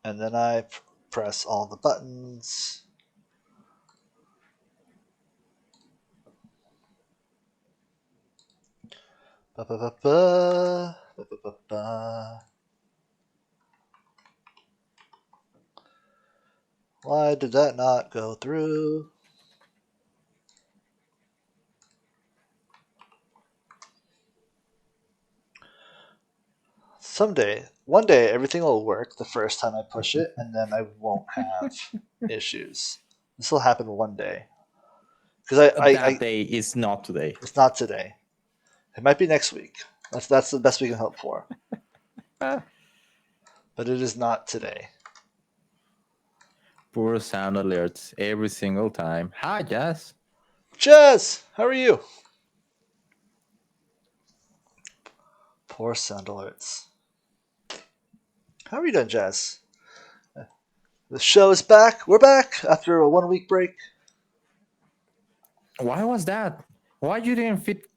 And then I press all the buttons. Ba, ba, ba, ba. Ba, ba, ba, ba. Why did that not go through? One day, everything will work the first time I push it, and then I won't have issues. This will happen one day. Because That day is not today. It's not today. It might be next week. That's the best we can hope for. But it is not today. Poor sound alerts every single time. Hi, Jess. Jess, how are you? Poor sound alerts. How are you doing, Jess? The show is back. We're back after a 1 week break. Why was that? Why you didn't fit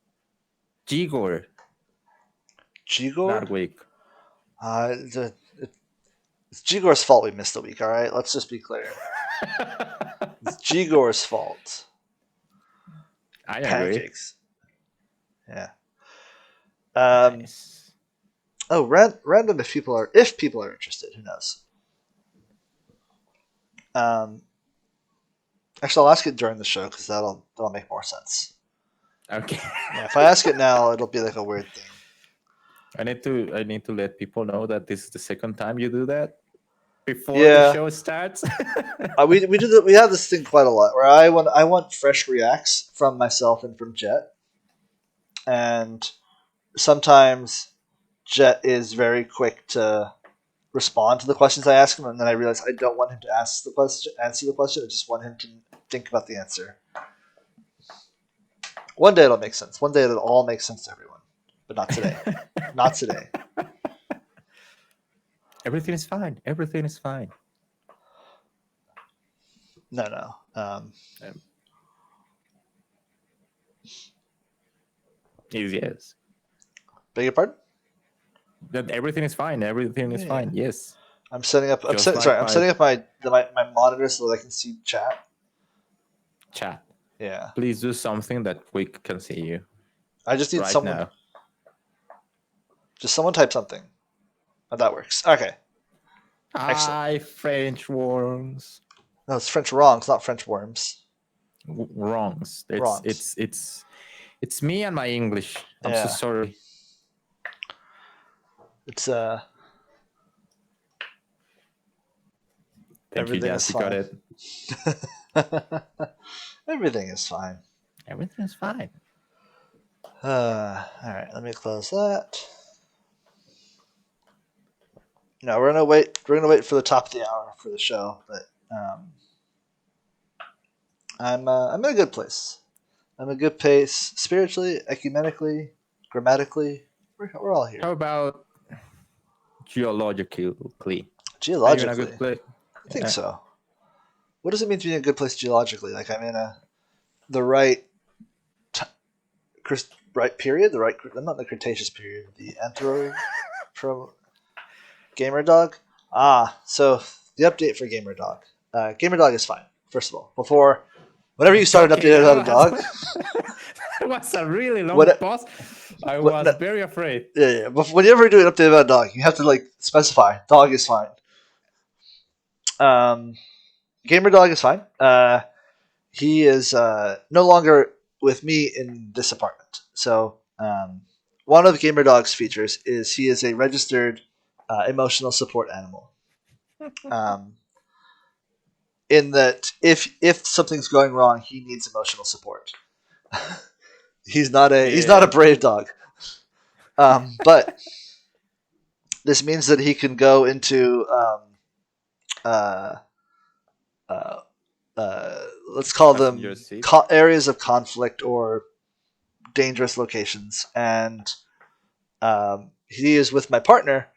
Gigor Gigor? that week? It's Gigor's fault we missed a week, alright? Let's just be clear. It's Gigor's fault. I agree. Pancakes. Yeah. Nice. Oh, random if people are interested. Who knows? Actually, I'll ask it during the show because that'll make more sense. Okay. Yeah, if I ask it now, it'll be like a weird thing. I need to let people know that this is the second time you do that before Yeah. the show starts. We have this thing quite a lot where I want fresh reacts from myself and from Jet, and sometimes Jet is very quick to respond to the questions I ask him, and then I realize I don't want him to answer the question. I just want him to think about the answer. One day it'll make sense. One day it'll all make sense to everyone, but not today. Not today. Everything is fine. Everything is fine. No. Yes. Beg your pardon? That everything is fine. Everything is fine. Yes. I'm setting up. I'm setting up my monitor so that I can see chat. Chat. Yeah. Please do something that we can see you. I just need right someone. Now. Just someone type something. Oh, that works. Okay. Hi, French worms. No, it's French wrongs, not French worms. Wrongs. Wrongs. It's me and my English. I'm so sorry. It's Thank you, Jess. You got it. Everything is fine. Everything is fine. All right, let me close that. No, we're gonna wait. We're gonna wait for the top of the hour for the show, but I'm in a good place. I'm in a good pace spiritually, ecumenically, grammatically. We're all here. How about geologically? Geologically, are you in a good place? I think so. What does it mean to be in a good place geologically? Like I'm in the right period, I'm not in the Cretaceous period, the Gamer Dog. So the update for Gamer Dog. Gamer Dog is fine. First of all, whenever you started updating about a dog, it was a really long pause. I was very afraid. Yeah. But whenever you do an update about a dog, you have to specify dog is fine. Gamer Dog is fine. He is no longer with me in this apartment. So one of Gamer Dog's features is he is a registered emotional support animal. In that, if something's going wrong, he needs emotional support. He's not a brave dog. But this means that he can go into let's call them areas of conflict or dangerous locations, and he is with my partner,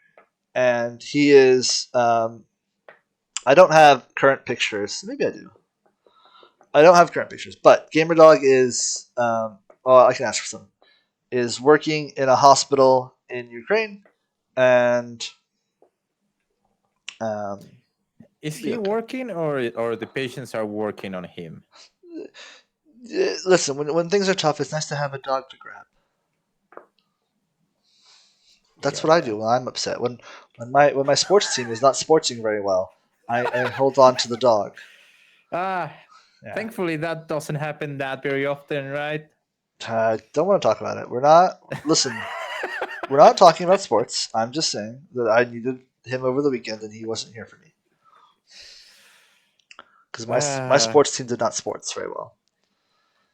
and he is I don't have current pictures. Maybe I do. I don't have current pictures, but Gamer Dog is I can ask for some. Is working in a hospital in Ukraine, and Is be he okay. working, or the patients are working on him? Listen, when things are tough, it's nice to have a dog to grab. That's what I Yeah. do when I'm upset. When my sports team is not sportsing very well, I hold on to the dog. Ah, Yeah. thankfully that doesn't happen that very often, right? Don't want to talk about it. We're not. Listen, we're not talking about sports. I'm just saying that I needed him over the weekend and he wasn't here for me because my Ah, sports team did not sports very well.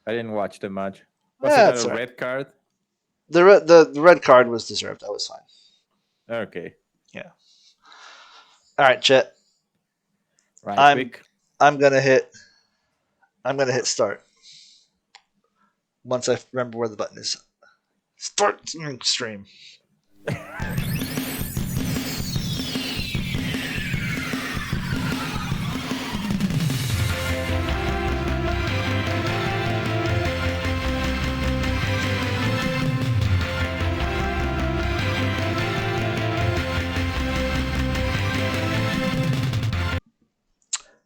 I didn't watch the match. Was it Yeah, a it's alright. red card? The red card was deserved. That was fine. Okay. Yeah. All right, Chet. Right, I'm Vic. I'm gonna hit start once I remember where the button is. Start stream.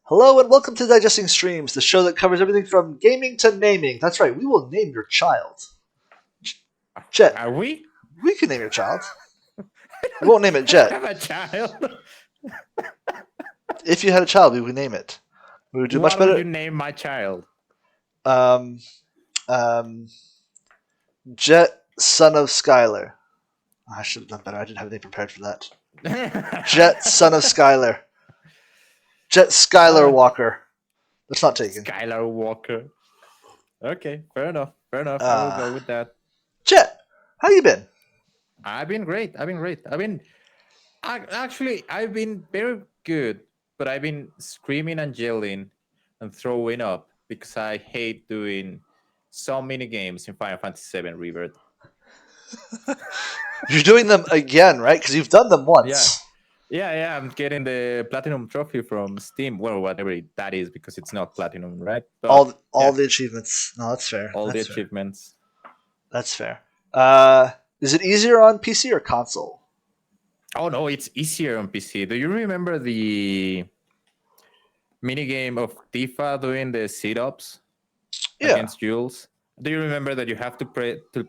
Hello and welcome to Digesting Streams, the show that covers everything from gaming to naming. That's right, we will name your child. Jet, Are we? we can name your child. We won't name it I don't Jet. have a child. If you had a child, we would name it. We would do much What would better. you name my child? Um, um, Jet, son of Skylar. I should have done better. I didn't have anything prepared for that. Jet, son of Skylar. Jet, Skylar Walker. That's not taken. Skylar Walker. Okay, fair enough. Fair enough. I will go with that. Jet, how you been? I've been great. I've been very good, but I've been screaming and yelling and throwing up because I hate doing so many games in Final Fantasy VII Rebirth. You're doing them again, right? Because you've done them once. Yeah. I'm getting the platinum trophy from Steam. Well, whatever that is, because it's not platinum, right? But all the achievements. No, that's fair. All that's the fair. achievements. That's fair. Is it easier on PC or console? Oh no, it's easier on PC. Do you remember the minigame of Tifa doing the sit-ups against Jules? Do you remember that you have to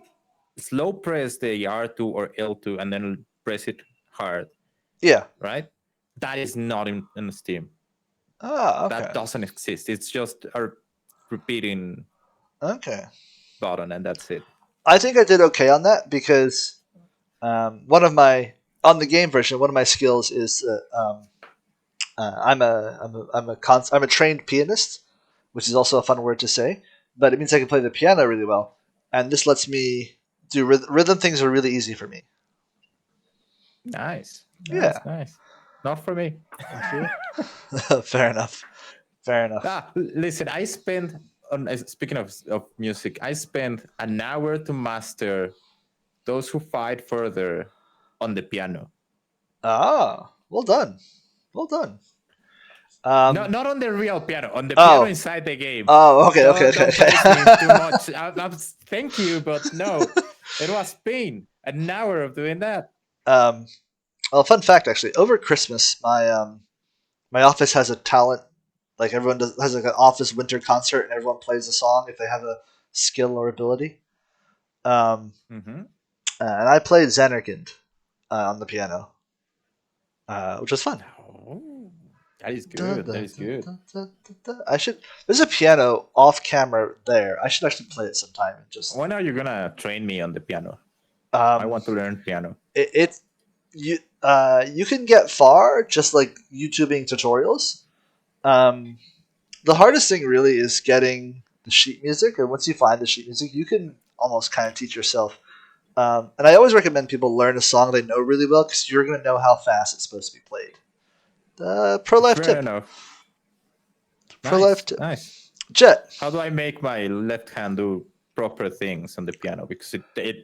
slow press the R2 or L2 and then press it hard? Yeah. Right? That is not in Steam. Okay. That doesn't exist. It's just a repeating button and that's it. I think I did okay on that because on the game version, one of my skills is I'm a trained pianist, which is also a fun word to say, but it means I can play the piano really well, and this lets me do rhythm things are really easy for me. Nice. Yeah. Not for me. Fair enough. Listen, I spent speaking of music, I spent an hour to master Those Who Fight Further on the piano. Well done. Not on the real piano, on the piano inside the game. Okay. Don't praise me too much. Thank you, but no, it was pain. An hour of doing that. Well, fun fact actually, over Christmas, my office has a talent. Like everyone has like an office winter concert, and everyone plays a song if they have a skill or ability. And I played Xanarkand on the piano, which was fun. Oh, that is good. There's a piano off camera there. I should actually play it sometime. When are you gonna train me on the piano? I want to learn piano. You can get far just like YouTubing tutorials. The hardest thing really is getting the sheet music, and once you find the sheet music, you can almost kind of teach yourself. And I always recommend people learn a song they know really well because you're going to know how fast it's supposed to be played. Pro life tip. Nice. Jet. How do I make my left hand do proper things on the piano? Because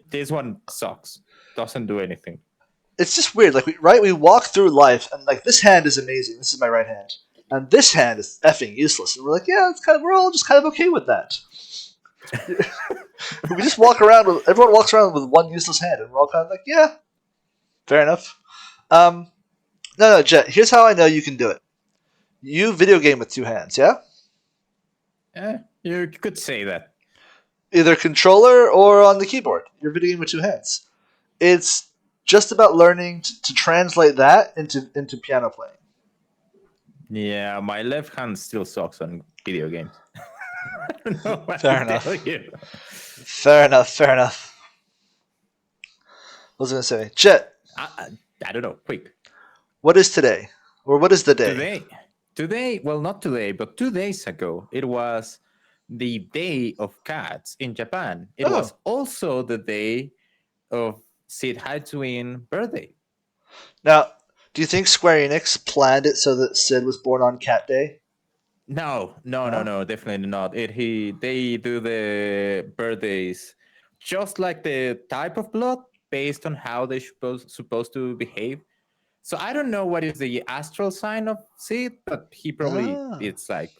this one sucks. Doesn't do anything. It's just weird. Like we walk through life and like this hand is amazing. This is my right hand, and this hand is effing useless. And we're like, yeah, we're all just kind of okay with that. We just walk around with everyone walks around with one useless hand, and we're all kind of like, yeah, fair enough. No, Jet. Here's how I know you can do it. You video game with two hands, yeah? You could say that. Either controller or on the keyboard. You're video game with two hands. It's just about learning to translate that into piano playing. Yeah, my left hand still sucks on video games. I don't know what Fair to tell enough. you. Fair enough. Fair enough. What was I gonna say? Jet, I don't know. Quick. what is today? Or what is the day? Today, well, not today, but 2 days ago, it was the Day of Cats in Japan. It was Oh. also the day of Sid Haituin birthday. Now, do you think Square Enix planned it so that Sid was born on Cat Day? No, No? definitely not. They do the birthdays just like the type of blood based on how they supposed to behave. So I don't know what is the astral sign of Sid, but he probably Ah. it's like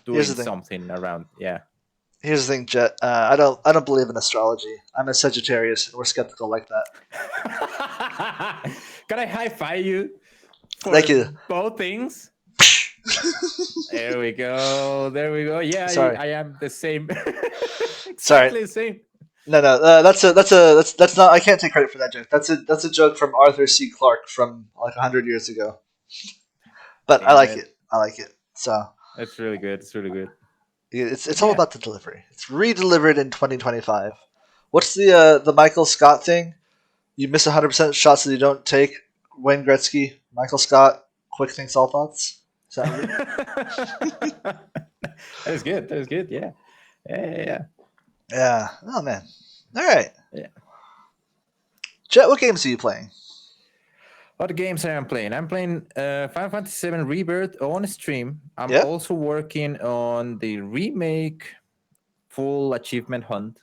Here's doing the thing. something around. Yeah. Here's the thing, Jet. I don't believe in astrology. I'm a Sagittarius, and we're skeptical like that. Can I high five you Thank for you. both things? There we go. There we go. Yeah, Sorry. I am the same. Exactly Sorry. the same. No, that's not. I can't take credit for that joke. That's a joke from Arthur C. Clarke from like 100 years ago. But I Damn like it. it. I like it. So That's really good. It's really good. it's all Yeah. about the delivery. It's re-delivered in 2025. What's the Michael Scott thing? You miss 100% shots that you don't take. Wayne Gretzky, Michael Scott, quick things, all thoughts. Is that right? That is good. That is good. Yeah. Yeah. Yeah. Oh man. All right. Yeah. Jet, what games are you playing? What games I am playing? I'm playing Final Fantasy VII Rebirth on stream. I'm Yeah. also working on the remake full achievement hunt.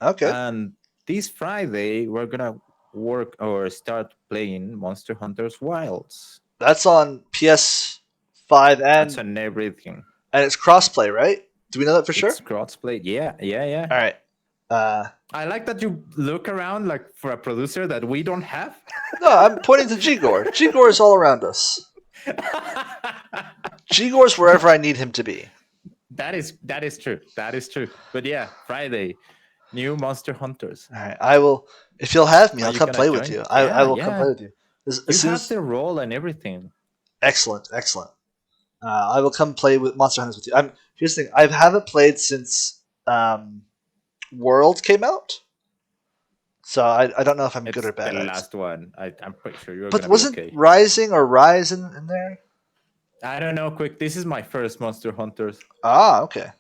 Okay. And this Friday, we're going to work or start playing Monster Hunter's Wilds. That's on PS5 That's and on everything. it's crossplay, right? Do we know that for sure? It's crossplay. Yeah. All right. I like that you look around like for a producer that we don't have. No, I'm pointing to Gigor. Gigor is all around us. Gigor's wherever I need him to be. That is true. That is true. But yeah, Friday, new Monster Hunters. All right. I will, if you'll have me, I'll come play with you. I will come play with you. You have the role and everything. Excellent. I will come play with Monster Hunters with you. Here's the thing. I haven't played since World came out. So I don't know if I'm good or bad. The last one. I'm pretty sure you're but gonna wasn't be okay. Rising or Rise in there? I don't know. Quick, this is my first Monster Hunters. Ah, okay.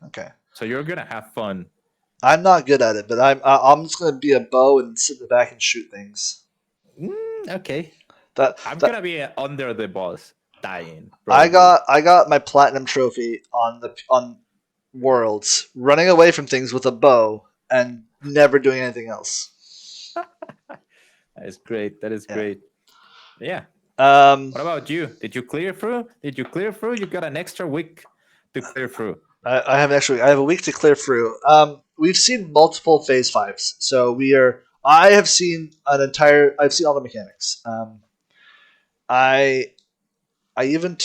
So you're gonna have fun. I'm not good at it, but I'm just gonna be a bow and sit in the back and shoot things. Okay. I'm gonna be under the boss, dying. Probably. I got my platinum trophy on Worlds, running away from things with a bow and never doing anything else. That is great. Great. Yeah. What about you? Did you clear through? You got an extra week to clear through. I have a week to clear through. We've seen multiple phase 5s, so I've seen all the mechanics. I even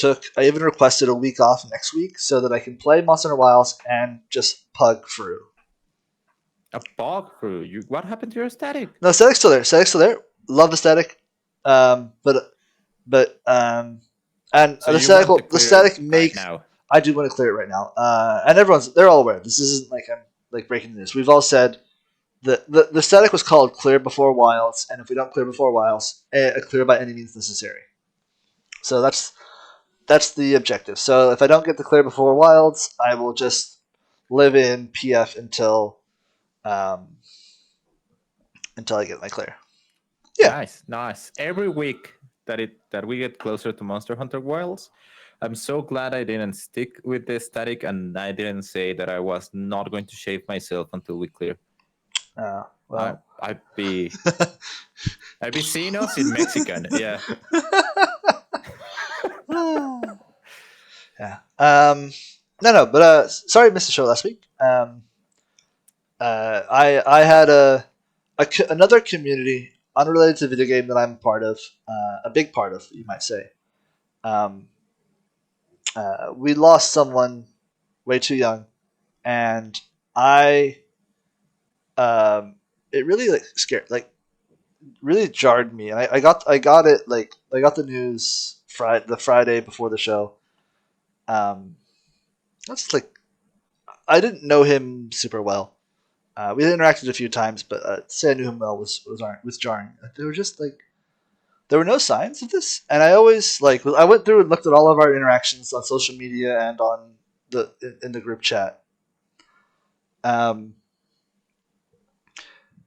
requested a week off next week so that I can play Monster Hunter Wilds and just pug through. A pug through? What happened to your static? No, static's still there. Love the static. And so the static makes. Right now. I do want to clear it right now. And they're all aware. This isn't like I'm like breaking news. We've all said the static was called clear before Wilds, and if we don't clear before Wilds, a clear by any means necessary. So that's the objective. So if I don't get the clear before Wilds, I will just live in PF until I get my clear. Yeah. Nice. Every week that we get closer to Monster Hunter Wilds, I'm so glad I didn't stick with the static and I didn't say that I was not going to shave myself until we clear. Well, I'd be seeing us in Mexican. Yeah. Yeah. No, but sorry I missed the show last week. I had another community unrelated to the video game that I'm part of, a big part of, you might say. Um, we lost someone way too young, and I it really like scared like really jarred me, and I got it like I got the news the Friday before the show. That's like I didn't know him super well. We had interacted a few times, but to say I knew him well was jarring. There were just like there were no signs of this, and I always like I went through and looked at all of our interactions on social media and on in the group chat. Um,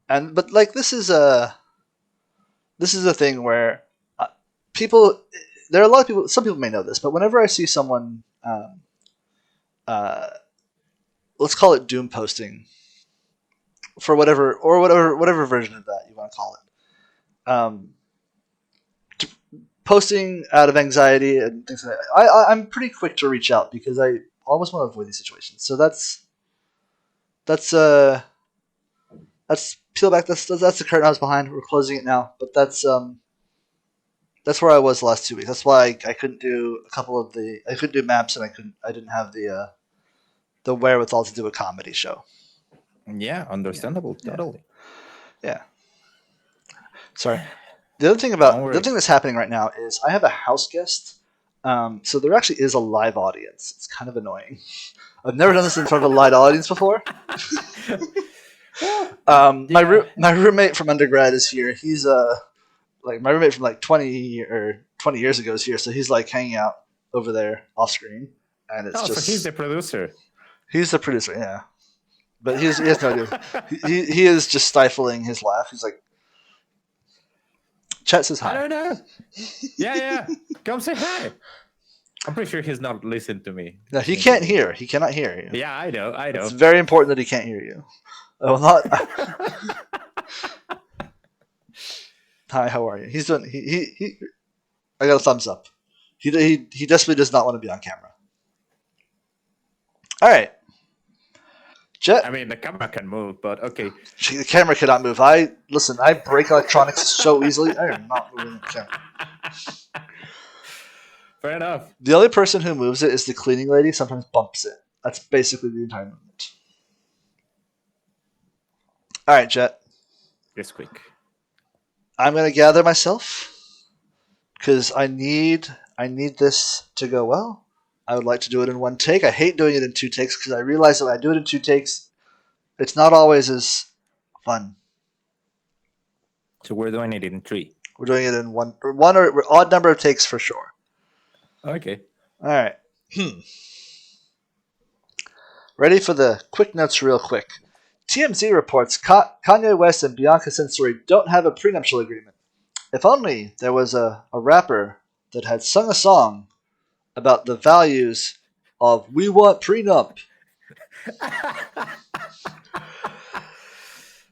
and but like this is a thing where people there are a lot of people. Some people may know this, but whenever I see someone, uh, let's call it doom posting for whatever version of that you want to call it, posting out of anxiety and things like that. I'm pretty quick to reach out because I almost want to avoid these situations. So that's peel back. That's the curtain I was behind. We're closing it now, but that's where I was the last 2 weeks. That's why I couldn't do a couple of the I couldn't do maps and I didn't have the wherewithal to do a comedy show. Yeah, understandable. Yeah. Totally. Yeah. Sorry. The other thing that's happening right now is I have a house guest. So there actually is a live audience. It's kind of annoying. I've never done this in front of a live audience before. My roommate from undergrad is here. He's like my roommate from like 20 years ago is here, so he's like hanging out over there off screen, and it's just so he's the producer. He's the producer, yeah. But he has no idea. He is just stifling his laugh. He's like, Chet says hi. I don't know. Yeah. Come say hi. I'm pretty sure he's not listening to me. No, he can't hear. He cannot hear you. Yeah, I know. It's very important that he can't hear you. Oh, not. Hi, how are you? He's doing. He I got a thumbs up. He desperately does not want to be on camera. All right. Jet. I mean, the camera can move, but okay. The camera cannot move. I break electronics so easily. I am not moving the camera. Fair enough. The only person who moves it is the cleaning lady. Sometimes bumps it. That's basically the entire movement. All right, Jet. Just quick. I'm gonna gather myself because I need this to go well. I would like to do it in one take. I hate doing it in 2 takes because I realize that when I do it in 2 takes, it's not always as fun. So we're doing it in 3. We're doing it in one or odd number of takes for sure. Okay. All right. Ready for the quick notes real quick. TMZ reports Kanye West and Bianca Censori don't have a prenuptial agreement. If only there was a rapper that had sung a song about the values of "we want prenup."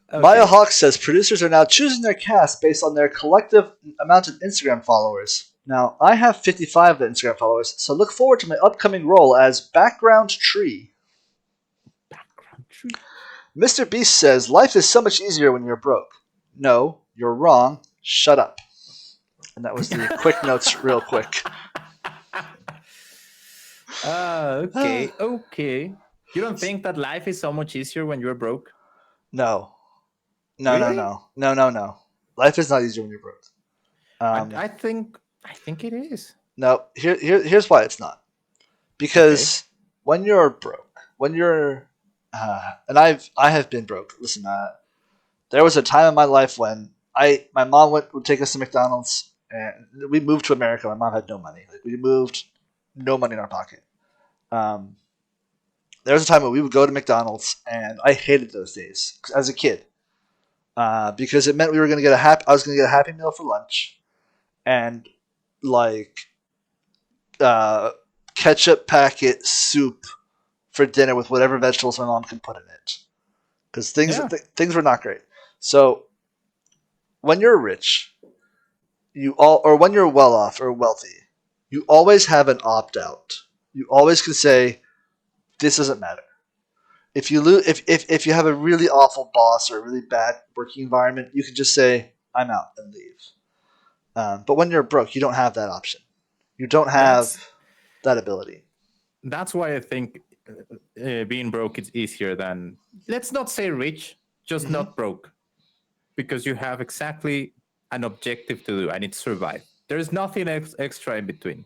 Okay. Maya Hawk says producers are now choosing their cast based on their collective amount of Instagram followers. Now, I have 55 Instagram followers, so look forward to my upcoming role as background tree. Background tree. Mr. Beast says life is so much easier when you're broke. No, you're wrong. Shut up. And that was the quick notes real quick. Okay. You don't think that life is so much easier when you're broke? No. Really? No. Life is not easier when you're broke. I think it is. No, here's why it's not. Because when you're broke, when you're and I have been broke. Listen, there was a time in my life when my mom would take us to McDonald's, and we moved to America. My mom had no money. Like, we moved, no money in our pocket. There was a time when we would go to McDonald's, and I hated those days as a kid, because it meant we were going to get I was going to get a Happy Meal for lunch, and like ketchup packet soup for dinner with whatever vegetables my mom can put in it, because things were not great. So when you're rich, or when you're well off or wealthy, you always have an opt out. You always can say, this doesn't matter. If you if you have a really awful boss or a really bad working environment, you can just say, I'm out and leave. But when you're broke, you don't have that option. You don't have That's that ability. that's why I think being broke is easier than, let's not say rich, just Mm-hmm. not broke, because you have exactly an objective to do, and it's survive. There's nothing extra in between.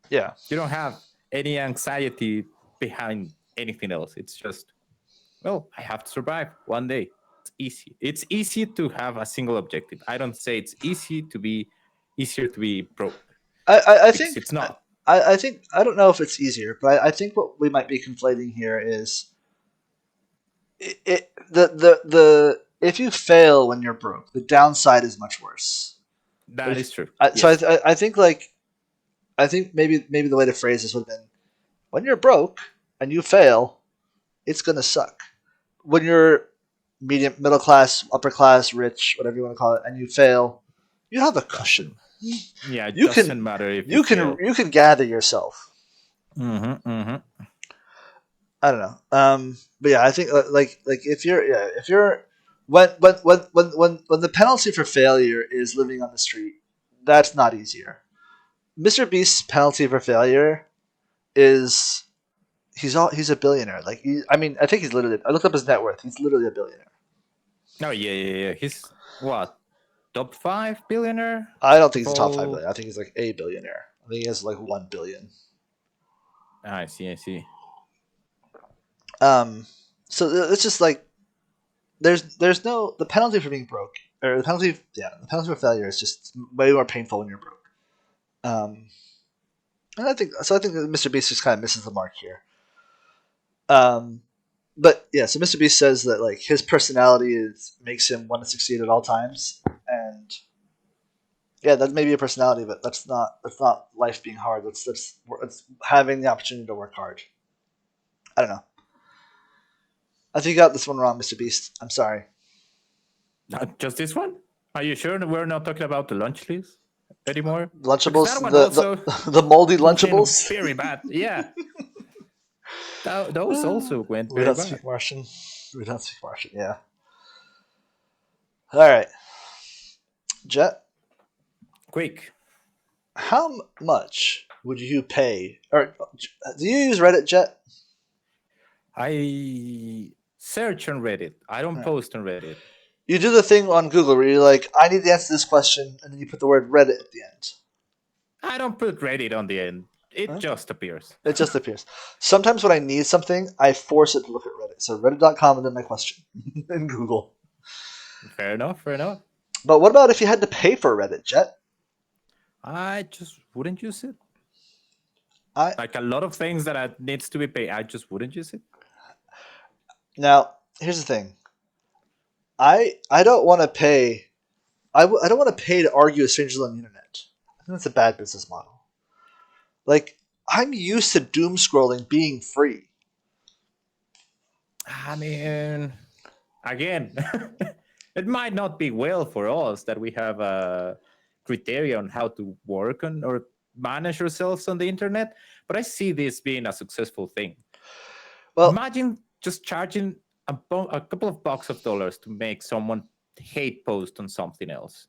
Yeah. You don't have any anxiety behind anything else. It's just, well, I have to survive one day. It's easy. It's easy to have a single objective. I don't say it's easier to be broke, I because think it's not. I think I don't know if it's easier, but I think what we might be conflating here is the if you fail when you're broke, the downside is much worse. But That if is true. so, Yes. I think like I think maybe the way to phrase this would have been when you're broke and you fail, it's gonna suck. When you're medium, middle class, upper class, rich, whatever you want to call it, and you fail, you have a cushion. Doesn't. Yeah, it You doesn't can matter if you fail. you can gather yourself. Mm-hmm, mm-hmm. I don't know. But yeah, I think like if you're when the penalty for failure is living on the street, that's not easier. Mr. Beast's penalty for failure is he's a billionaire. Like I mean, I think he's literally. I looked up his net worth. He's literally a billionaire. Oh yeah. He's what, top 5 billionaire I don't think of he's a top five all? billionaire. I think he's like a billionaire. I think he has like 1 billion. I see. I see. Um, so it's just like there's no the penalty for being broke or the penalty for failure is just way more painful when you're broke. Um, and I think so. I think that Mr. Beast just kind of misses the mark here. Um, but yeah, so Mr. Beast says that like his personality is makes him want to succeed at all times, and yeah, that may be a personality, but that's not life being hard. That's having the opportunity to work hard. I don't know. I think you got this one wrong, Mr. Beast. I'm sorry. Just this one? Are you sure we're not talking about the lunch list anymore? Because Lunchables, that one also the moldy went Lunchables. very bad. Yeah, those also went We very don't bad. speak Martian. We don't speak Martian. Yeah. All right, Jet. Quick. How much would you pay? Or do you use Reddit, Jet? I search on Reddit. I don't Right. post on Reddit. You do the thing on Google where you're like, I need to answer this question, and then you put the word Reddit at the end. I don't put Reddit on the end. It Huh? just appears. It just appears. Sometimes when I need something, I force it to look at Reddit. So reddit.com and then my question in Google. Fair enough. Fair enough. But what about if you had to pay for Reddit, Jet? I just wouldn't use it. I Like a lot of things that needs to be paid, I just wouldn't use it. Now here's the thing. I don't want to pay. I don't want to pay to argue with strangers on the internet. I think that's a bad business model. Like I'm used to doom scrolling being free. I mean, again, it might not be well for us that we have a criteria on how to work on or manage ourselves on the internet, but I see this being a successful thing. Well, Imagine just charging a couple of bucks of dollars to make someone hate post on something else.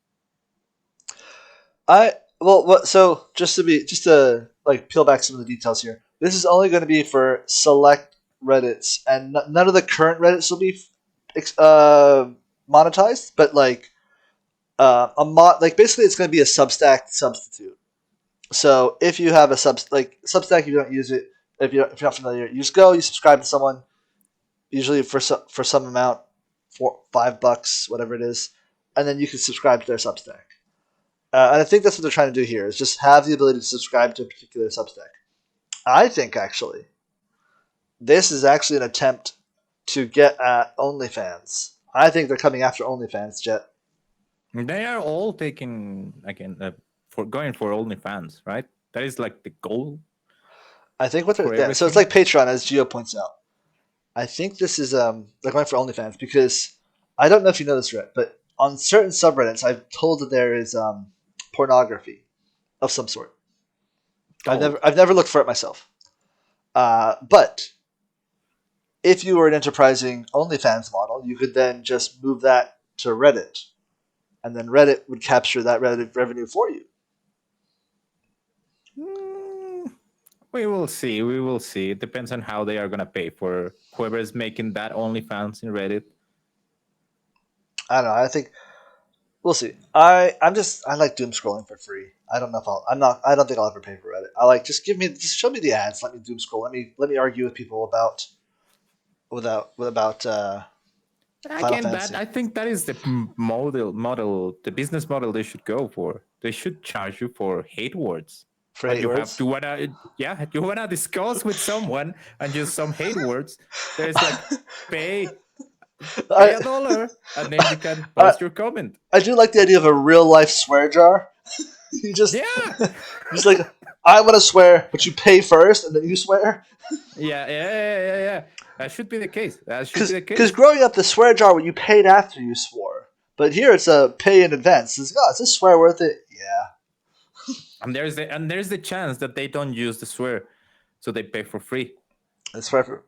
so just to like peel back some of the details here. This is only going to be for select Reddits, and none of the current Reddits will be monetized. But like like basically, it's going to be a Substack substitute. So if you have a Substack, if you don't use it, if you're not familiar, you just go, you subscribe to someone, usually for some amount, $5, whatever it is, and then you can subscribe to their Substack. And I think that's what they're trying to do here is just have the ability to subscribe to a particular Substack. I think actually this is actually an attempt to get at OnlyFans. I think they're coming after OnlyFans, Jet. They are all taking again for going for OnlyFans, right? That is like the goal I think what for so it's everything. like Patreon, as Gio points out. I think this is they're going for OnlyFans because I don't know if you know this, Rhett, but on certain subreddits, I've told that there is pornography of some sort. Oh, I've never looked for it myself, but if you were an enterprising OnlyFans model, you could then just move that to Reddit, and then Reddit would capture that Reddit revenue for you. We will see. We will see. It depends on how they are gonna pay for whoever is making that OnlyFans in Reddit. I don't know. I think we'll see. I like doom scrolling for free. I don't know if I'll I'm not I don't think I'll ever pay for Reddit. I like just show me the ads. Let me doom scroll. Let me argue with people about Final Again, that Fantasy. I think that is the model, the business model they should go for. They should charge you for hate words. For When hate you have words. to wanna, yeah, you wanna discuss with someone and just some hate words. There's like pay pay I, $1 and then you can I post your comment. I do like the idea of a real life swear jar. you just Yeah, just like I want to swear, but you pay first and then you swear. yeah. That should be the case. That should be the Because case. growing up, the swear jar where you paid after you swore, but here it's a pay in advance. It's, oh, is this swear worth it? Yeah, And there's the chance that they don't use the swear, so they pay for free. it's swear for.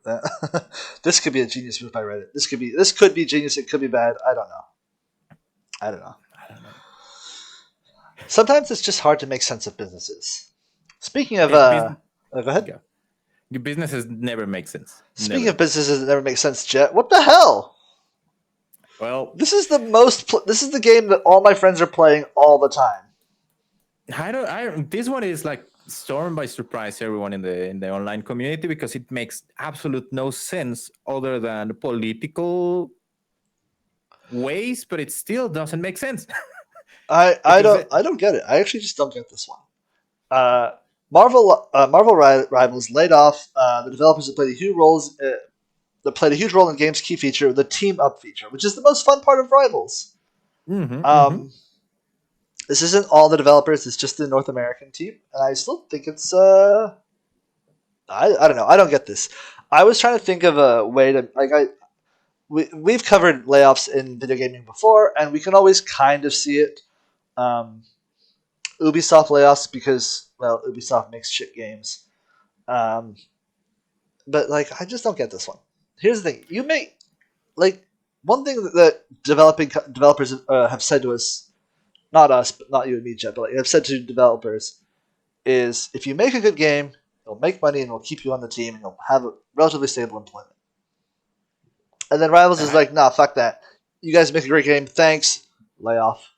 This could be a genius move by Reddit. This could be genius. It could be bad. I don't know. I don't know. I don't know. Sometimes it's just hard to make sense of businesses. Speaking of, It, bus- go ahead. yeah. Your businesses never make sense. Speaking Never. of businesses that never make sense, Jet, what the hell? Well, This is the this is the game that all my friends are playing all the time. I don't. This one is like stormed by surprise everyone in the online community because it makes absolute no sense other than political ways, but it still doesn't make sense. I because don't I don't get it. I actually just don't get this one. Marvel Rivals laid off the developers that played a huge role in the game's key feature, the team up feature, which is the most fun part of Rivals. mm-hmm, mm-hmm. Um, this isn't all the developers; it's just the North American team, and I still think it's I don't know. I don't get this. I was trying to think of a way to we've covered layoffs in video gaming before, and we can always kind of see it. Um, Ubisoft layoffs because well, Ubisoft makes shit games. Um, but like, I just don't get this one. Here's the thing: you make like one thing that developing developers have said to us, not us, but not you and me, Jet, but like, have said to developers is if you make a good game, it'll make money and it'll keep you on the team and you'll have a relatively stable employment. And then Rivals is I, like, nah, fuck that. You guys make a great game, thanks. Layoff.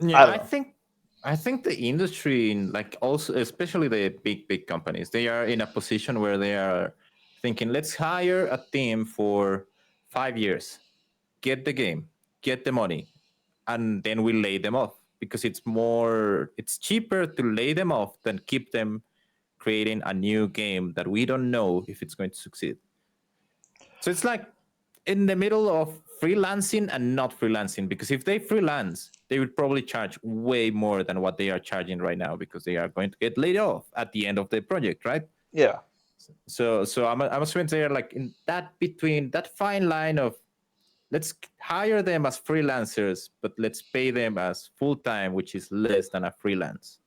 I yeah, don't I know. think I think the industry, like also especially the big companies, they are in a position where they are thinking, let's hire a team for 5 years, get the game, get the money, and then we lay them off because it's cheaper to lay them off than keep them creating a new game that we don't know if it's going to succeed. So it's like in the middle of freelancing and not freelancing because if they freelance, they would probably charge way more than what they are charging right now because they are going to get laid off at the end of the project, right? Yeah. So I'm assuming they are like in that between that fine line of let's hire them as freelancers, but let's pay them as full time, which is less than a freelance.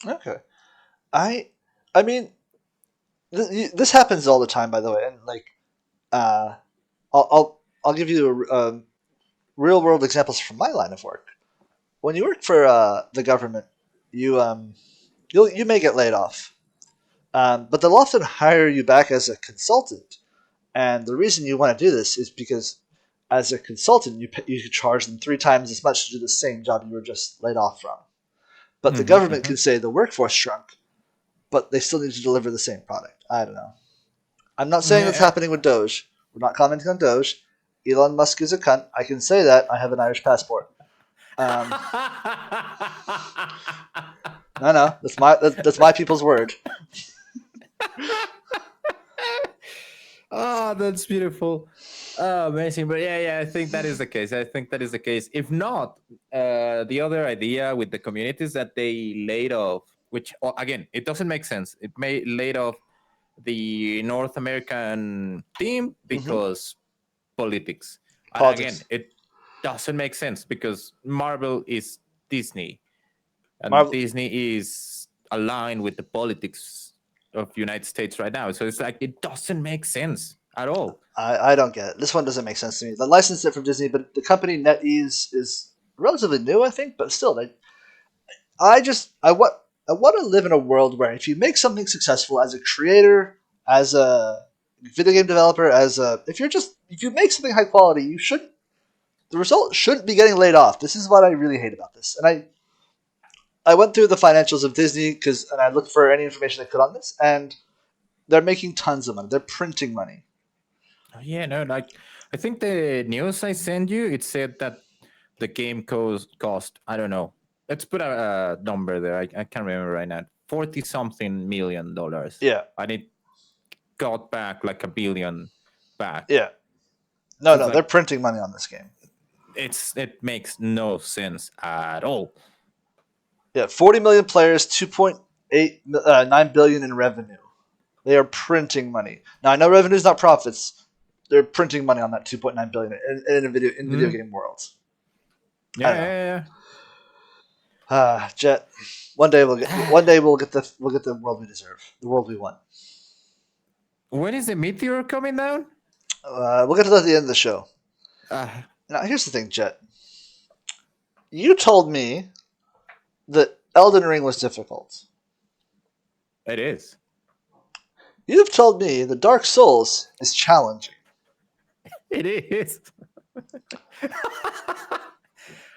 Okay. I I mean, this happens all the time, by the way, and like, uh, I'll give you real world examples from my line of work. When you work for the government, you you may get laid off, but they'll often hire you back as a consultant. And the reason you want to do this is because as a consultant, you could charge them 3 times as much to do the same job you were just laid off from. But the Mm-hmm, government mm-hmm. can say the workforce shrunk, but they still need to deliver the same product. I don't know. I'm not saying that's Yeah. happening with Doge. We're not commenting on Doge. Elon Musk is a cunt. I can say that. I have an Irish passport. Um, no, that's my people's word. Oh, that's beautiful. Oh, amazing. But yeah, I think that is the case. I think that is the case. If not, the other idea with the communities that they laid off, which again, it doesn't make sense. It may laid off the North American team Mm-hmm. because politics. And again, Politics. it doesn't make sense because Marvel is Disney and Marvel. Disney is aligned with the politics of United States right now. So it's like it doesn't make sense at all. I don't get it. This one doesn't make sense to me. They licensed it from Disney, but the company NetEase is relatively new, I think, but still, I what? I want to live in a world where if you make something successful as a creator, as a video game developer, if you make something high quality, the result shouldn't be getting laid off. This is what I really hate about this. And I went through the financials of Disney and I looked for any information I could on this, and they're making tons of money. They're printing money. Yeah, no, like I think the news I sent you, it said that the game cost I don't know. Let's put a number there. I can't remember right now. $40-something million. Yeah. And it got back like $1 billion back. Yeah. So No, they're printing money on this game. It makes no sense at all. Yeah, 40 million players, 2.89 billion in revenue. They are printing money. Now I know revenue is not profits. They're printing money on that 2.9 billion in video game world. Yeah. Jet. One day we'll get the world we deserve, the world we want. When is the meteor coming down? We'll get to that at the end of the show. Now here's the thing, Jet. You told me that Elden Ring was difficult. It is. You've told me that Dark Souls is challenging. It is.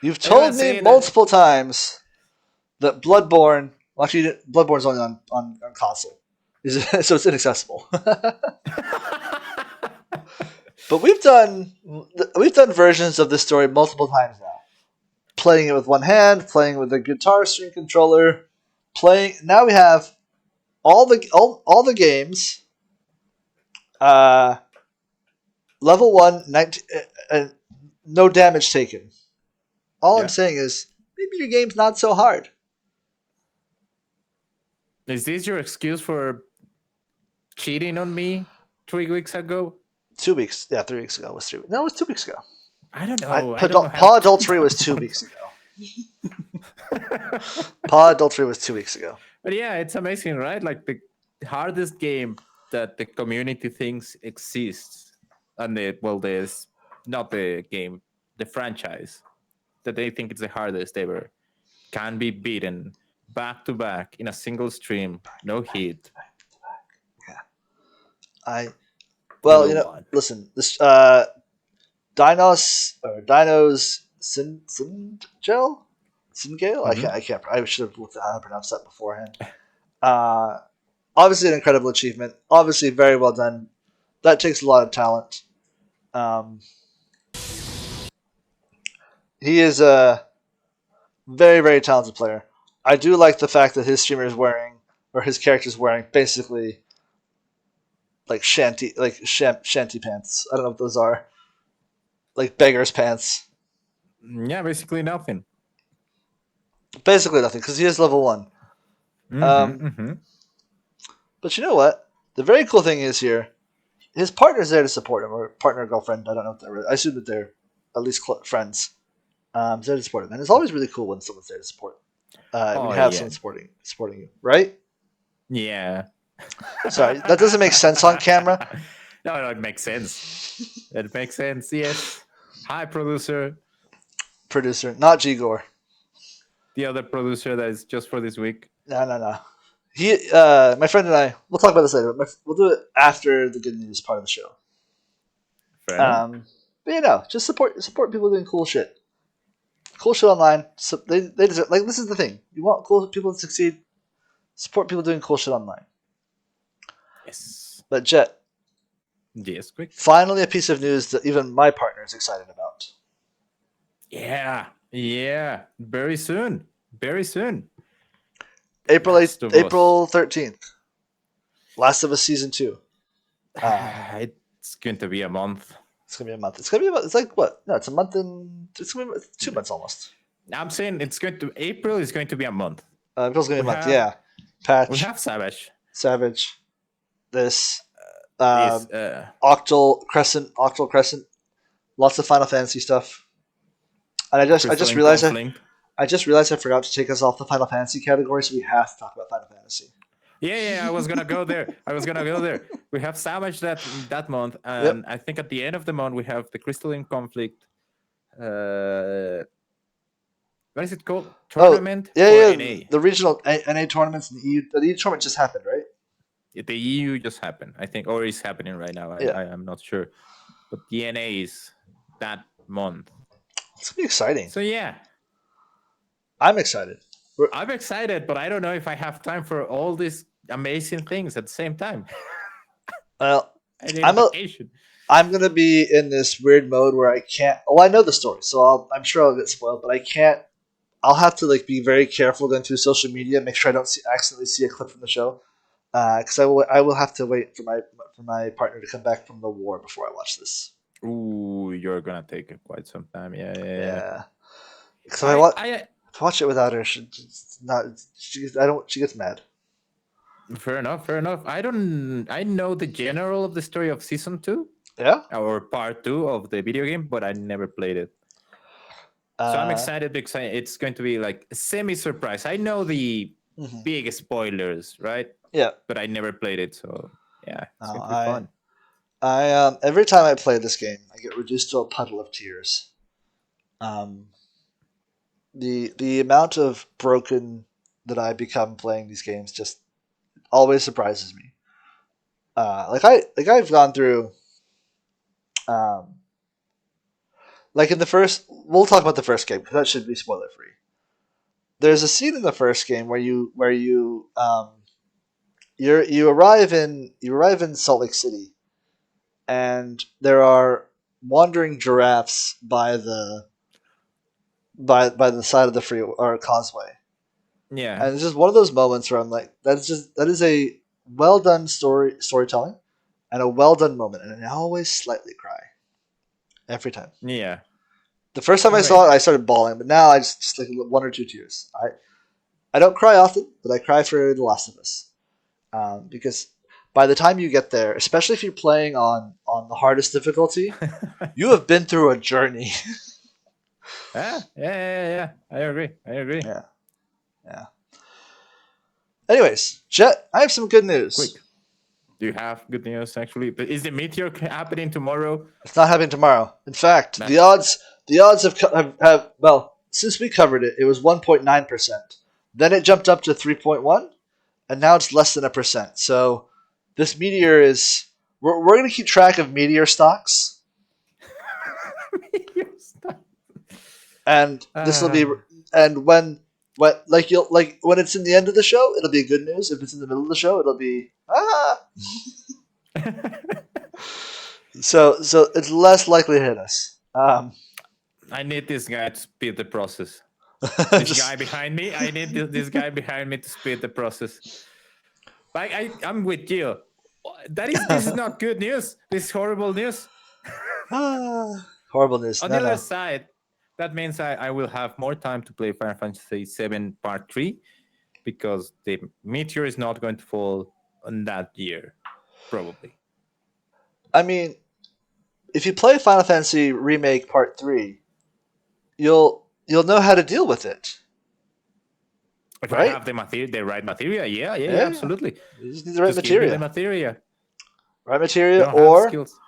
You've told me multiple times that Bloodborne. Well, actually, Bloodborne's only on console, so it's inaccessible. But we've done versions of this story multiple times now. Playing it with one hand, playing with a guitar string controller, playing. Now we have all the games. Level 1, 19, no damage taken. All I'm saying is maybe your game's not so hard. Is this your excuse for cheating on me 3 weeks ago? 2 weeks. Yeah, 3 weeks ago. No, it was 2 weeks ago. I don't know. Paw Adultery was 2 weeks ago. Paw Adultery was 2 weeks ago. But yeah, it's amazing, right? Like the hardest game that the community thinks exists, and there's not the game, the franchise that they think it's the hardest ever, can be beaten back to back in a single stream, no hit. Yeah. Listen, this Dinos Singale? Mm-hmm. I should have looked at how to pronounce that beforehand. Obviously an incredible achievement. Obviously very well done. That takes a lot of talent. He is a very, very talented player. I do like the fact that his streamer is wearing, or his character is wearing, basically like shanty pants. I don't know what those are. Like beggar's pants. Yeah, basically nothing. Basically nothing, because he is level 1. But you know what? The very cool thing is here, his partner's there to support him, or partner or girlfriend. I don't know if they're. I assume that they're at least friends. There to support him, and it's always really cool when someone's there to support. When you have someone supporting you, right? Yeah. Sorry, that doesn't make sense on camera. No, it makes sense. It makes sense. Yes. Hi, producer. Producer, not G-Gore. The other producer that is just for this week. No. He, my friend and I, we'll talk about this later. But we'll do it after the good news part of the show. But just support people doing cool shit. Cool shit online. So they deserve, like, this is the thing. You want cool people to succeed. Support people doing cool shit online. Yes. But Jet. Yes, quick. Finally, a piece of news that even my partner is excited about. Yeah. Very soon. April 13th. Last of Us Season 2. It's going to be a month. It's going to be a month. It's like what? No, it's a month and... It's going to be 2 months almost. I'm saying April is going to be a month. April's going to be a month, yeah. Patch. We have Savage. This. Octal Crescent. Lots of Final Fantasy stuff. And I just realized I forgot to take us off the Final Fantasy category, so we have to talk about Final Fantasy. Yeah, I was gonna go there. We have Savage that month, and I think at the end of the month we have the Crystalline Conflict. what is it called? Oh, Tournament yeah, for yeah. NA. The regional NA tournaments and the EU. The EU tournament just happened, right? The EU just happened, I think, or is happening right now. Yeah, I am not sure, but the NA is that month. it's gonna be exciting. So yeah, I'm excited. I'm excited, but I don't know if I have time for all these amazing things at the same time. Well, I need a I'm a. vacation. I'm gonna be in this weird mode where I can't. Oh, I know the story, so I'm sure I'll get spoiled, but I can't. I'll have to like be very careful going through social media, make sure I don't accidentally see a clip from the show, because I will have to wait for my partner to come back from the war before I watch this. Ooh, you're gonna take quite some time. Yeah, yeah, yeah. Yeah, because I if I watch it without her, it's not. I don't. She gets mad. Fair enough, fair enough. I know the general of the story of season 2 Yeah. or part 2 of the video game, but I never played it. So I'm Uh, excited because it's going to be like a semi surprise. I know the mhm. big spoilers, right? Yeah. But I never played it, so yeah, it's going to be I fun. every time I play this game, I get reduced to a puddle of tears. Um, the amount of broken that I become playing these games just always surprises me. I've gone through um, like in the first. We'll talk about the first game because that should be spoiler free. There's a scene in the first game where you arrive in Salt Lake City, and there are wandering giraffes by the side of the free or causeway. Yeah, And it's just one of those moments where I'm like, that is a well done storytelling and a well done moment, and I always slightly cry every time. yeah. The first time I Okay. saw it, I started bawling, but now I just like one or two tears. I don't cry often, but I cry for The Last of Us because by the time you get there, especially if you're playing on the hardest difficulty, you have been through a journey. Yeah. I agree. I agree. Yeah, yeah. Anyways, Jet, I have some good news. Quick. Do you have good news actually? But is the meteor happening tomorrow? It's not happening tomorrow. In fact, the Nice. odds the odds have well since we covered it, it was 1.9%. Then it jumped up to 3.1, and now it's less than a percent. So this meteor is we're going to keep track of meteor stocks, Meteor stuff. and this will be and when it's in the end of the show, it'll be good news. If it's in the middle of the show, it'll be so it's less likely to hit us. I need this guy to speed the process. This just guy behind me. I need this guy behind me to speed the process. I'm with you. This is not good news. This is horrible news. horrible news. On No, the other no. side, that means I will have more time to play Final Fantasy VII Part 3 because the meteor is not going to fall on that year, probably. I mean, if you play Final Fantasy Remake Part 3, you'll know how to deal with it. If I Right? have the right material, yeah, Yeah. absolutely. You just need the right Just give me the material. material. Right material, Don't have skills.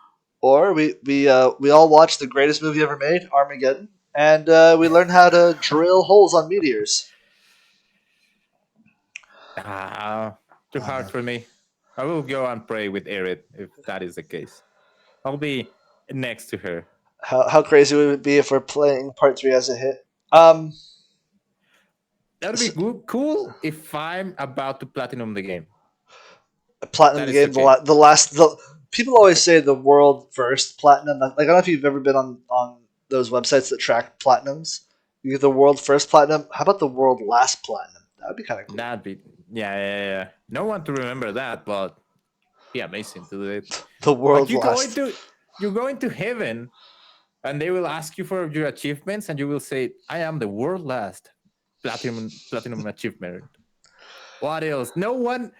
or we all watched the greatest movie ever made, Armageddon, and we learned how to drill holes on meteors. Too hard for me. I will go and pray with Erit if that is the case. I'll be next to her. How crazy would it be if we're playing Part 3 as a hit? That would be cool if I'm about to platinum the game. Platinum That the is game. okay. The people always say the world first platinum. Like I don't know if you've ever been on those websites that track platinums. You get the world first platinum. How about the world last platinum? That would be kind of cool. That'd be yeah. No one to remember that, but be amazing to do it. The Like world last. you go into heaven, and they will ask you for your achievements, and you will say, "I am the world last platinum achievement." What else? No one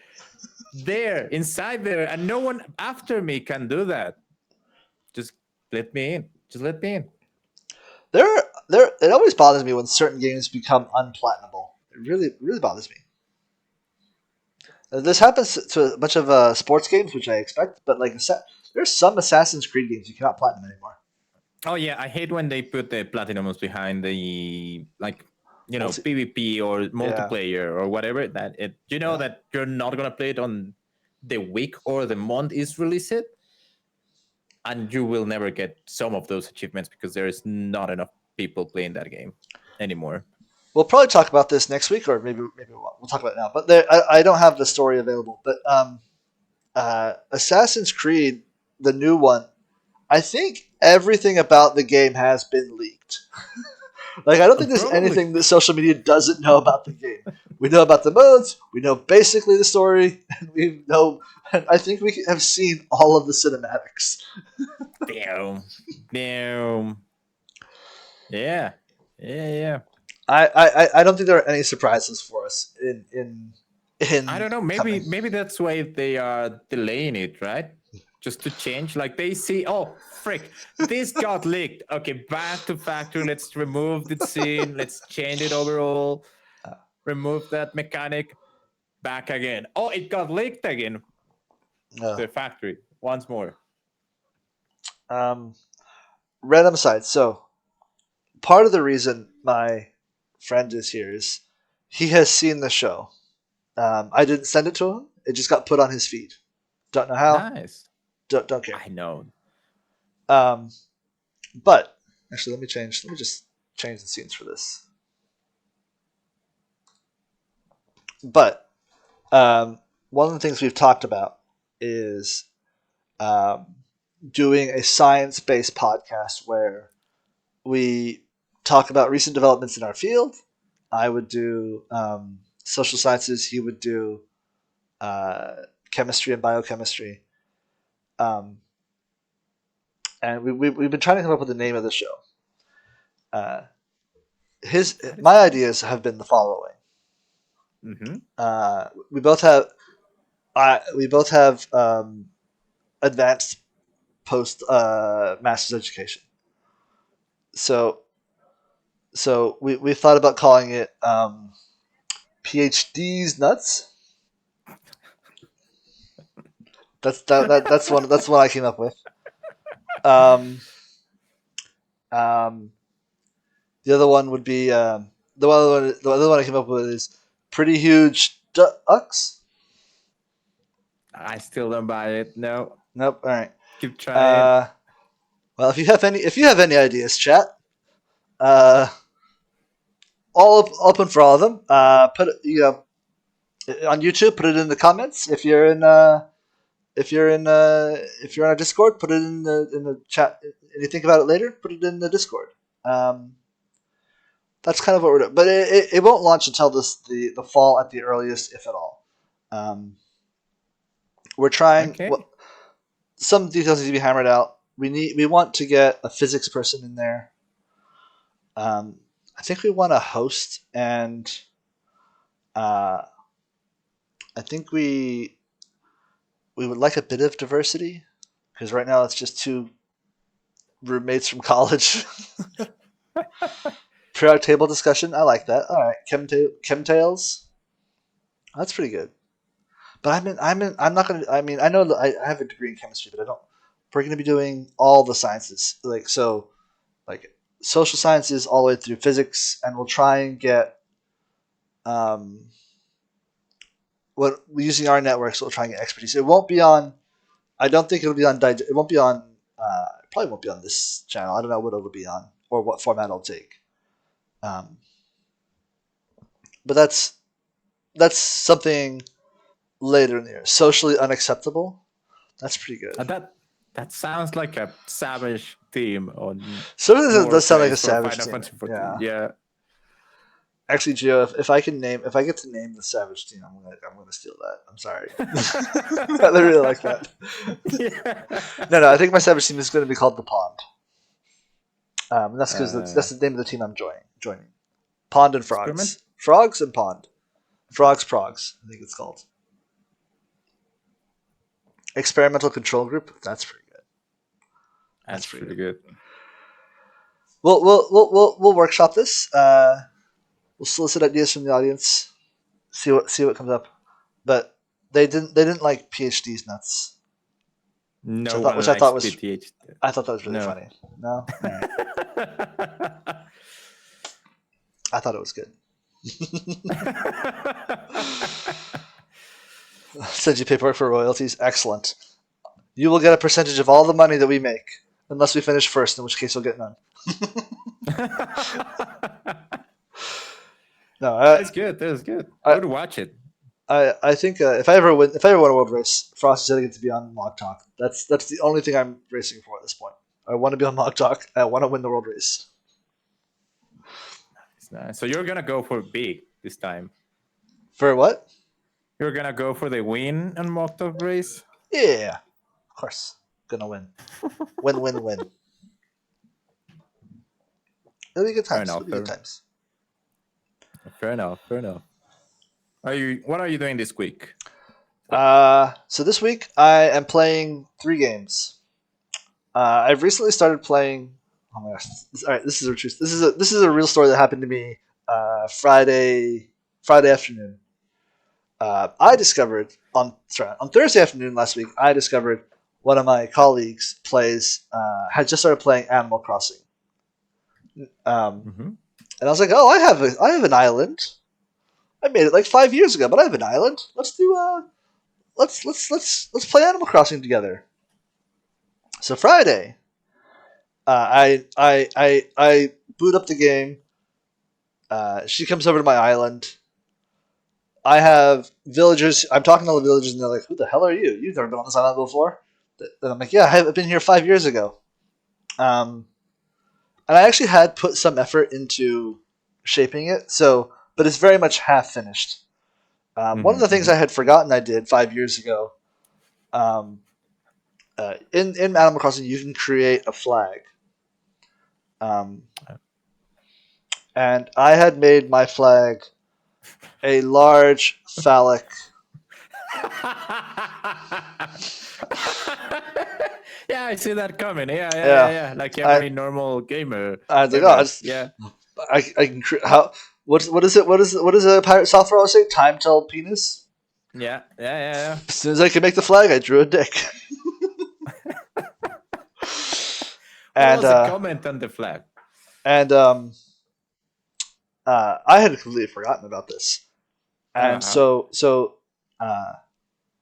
inside there, and no one after me can do that. Just let me in. Just let me in. There. It always bothers me when certain games become unplatinable. It really bothers me. This happens to a bunch of sports games, which I expect, but like there's some Assassin's Creed games you cannot platinum anymore. Oh yeah, I hate when they put the platinums behind the PvP or multiplayer or whatever, that that you're not gonna play it on the week or the month is released, and you will never get some of those achievements because there is not enough people playing that game anymore. We'll probably talk about this next week, or maybe we'll talk about it now. But I don't have the story available. But Assassin's Creed, the new one, I think everything about the game has been leaked. Like, I don't think there's anything that social media doesn't know about the game. We know about the modes. We know basically the story. And I think we have seen all of the cinematics. Damn. Yeah. I don't think there are any surprises for us in I don't know. Maybe that's why they are delaying it, right? Just to change. Like they see, oh frick, this got leaked. Okay, back to factory. Let's remove the scene. Let's change it overall. Remove that mechanic. Back again. Oh, it got leaked again. The factory once more. Random aside. So part of the reason my friend is here is he has seen the show. I didn't send it to him. It just got put on his feed. Don't know how. Nice. Don't care. I know. But actually, let me just change the scenes for this. But one of the things we've talked about is doing a science-based podcast where we talk about recent developments in our field. I would do social sciences. He would do chemistry and biochemistry. And we've been trying to come up with the name of the show. My ideas have been the following. Mm-hmm. We both have advanced post master's education. So we thought about calling it PhD's nuts. That's one I came up with. The other one would be the other one I came up with is pretty huge ducks. I still don't buy it. No. Nope. All right. Keep trying. Well, if you have any ideas, chat. All open for all of them. Put on YouTube. Put it in the comments. If you're in on a Discord, put it in the chat. If you think about it later, put it in the Discord. That's kind of what we're doing, but it won't launch until the fall at the earliest, if at all. We're trying. Okay. Some details need to be hammered out. We want to get a physics person in there. I think we want a host, and I think we would like a bit of diversity, because right now it's just two roommates from college. Periodic table discussion. I like that. All right, chemtails. That's pretty good. But I'm not gonna. I mean, I know that I have a degree in chemistry, but I don't. We're going to be doing all the sciences, like social sciences all the way through physics, and we'll try and get what using our networks. We'll try and get expertise. It won't be on. I don't think it'll be on. It won't be on. It probably won't be on this channel. I don't know what it'll be on or what format it'll take. But that's something later in the year. Socially unacceptable. That's pretty good. That sounds like a savage theme on. So it does sound like a savage team. Yeah. Actually, Gio, if I get to name the savage team, I'm gonna steal that. I'm sorry. I really like that. Yeah. No, I think my savage team is going to be called the Pond. And that's because that's the name of the team I'm joining. Pond and Frogs. Frogs and Pond. Frogs Progs, I think it's called. Experimental Control Group. That's pretty good. That's pretty good. We'll workshop this. We'll solicit ideas from the audience. See what comes up. But they didn't like PhD's nuts. No, I thought that was really funny. No. All right. I thought it was good. Send you paperwork for royalties. Excellent. You will get a percentage of all the money that we make, unless we finish first, in which case you'll get none. No, that's good. That's good. I would watch it. I think if I ever win a world race, Frost is going to get to be on Mog Talk. That's the only thing I'm racing for at this point. I want to be on Mog Talk. I want to win the world race. Nice. So you're gonna go for big this time. For what? You're gonna go for the win on Mog Talk race? Yeah, of course. Gonna win. Win. It'll be good times. Fair enough. What are you doing this week? So this week I am playing 3 games. I've recently started playing. Oh my gosh! All right, this is a real story that happened to me Friday afternoon. I discovered on Thursday afternoon last week. I discovered one of my colleagues had just started playing Animal Crossing. And I was like, oh, I have an island. I made it like 5 years ago, but I have an island. Let's play Animal Crossing together. So Friday, I boot up the game. She comes over to my island. I have villagers. I'm talking to all the villagers, and they're like, "Who the hell are you? You've never been on this island before?" And I'm like, "Yeah, I've been here 5 years ago." And I actually had put some effort into shaping it, but it's very much half finished. One of the things I had forgotten I did 5 years ago. In Animal Crossing, you can create a flag. And I had made my flag a large phallic. Yeah, I see that coming. Yeah. Like every normal gamer. I was like, I can create. What is it? What does a pirate software always say? Time tell penis. Yeah. As soon as I could make the flag, I drew a dick. What was the comment on the flag? And I had completely forgotten about this. And so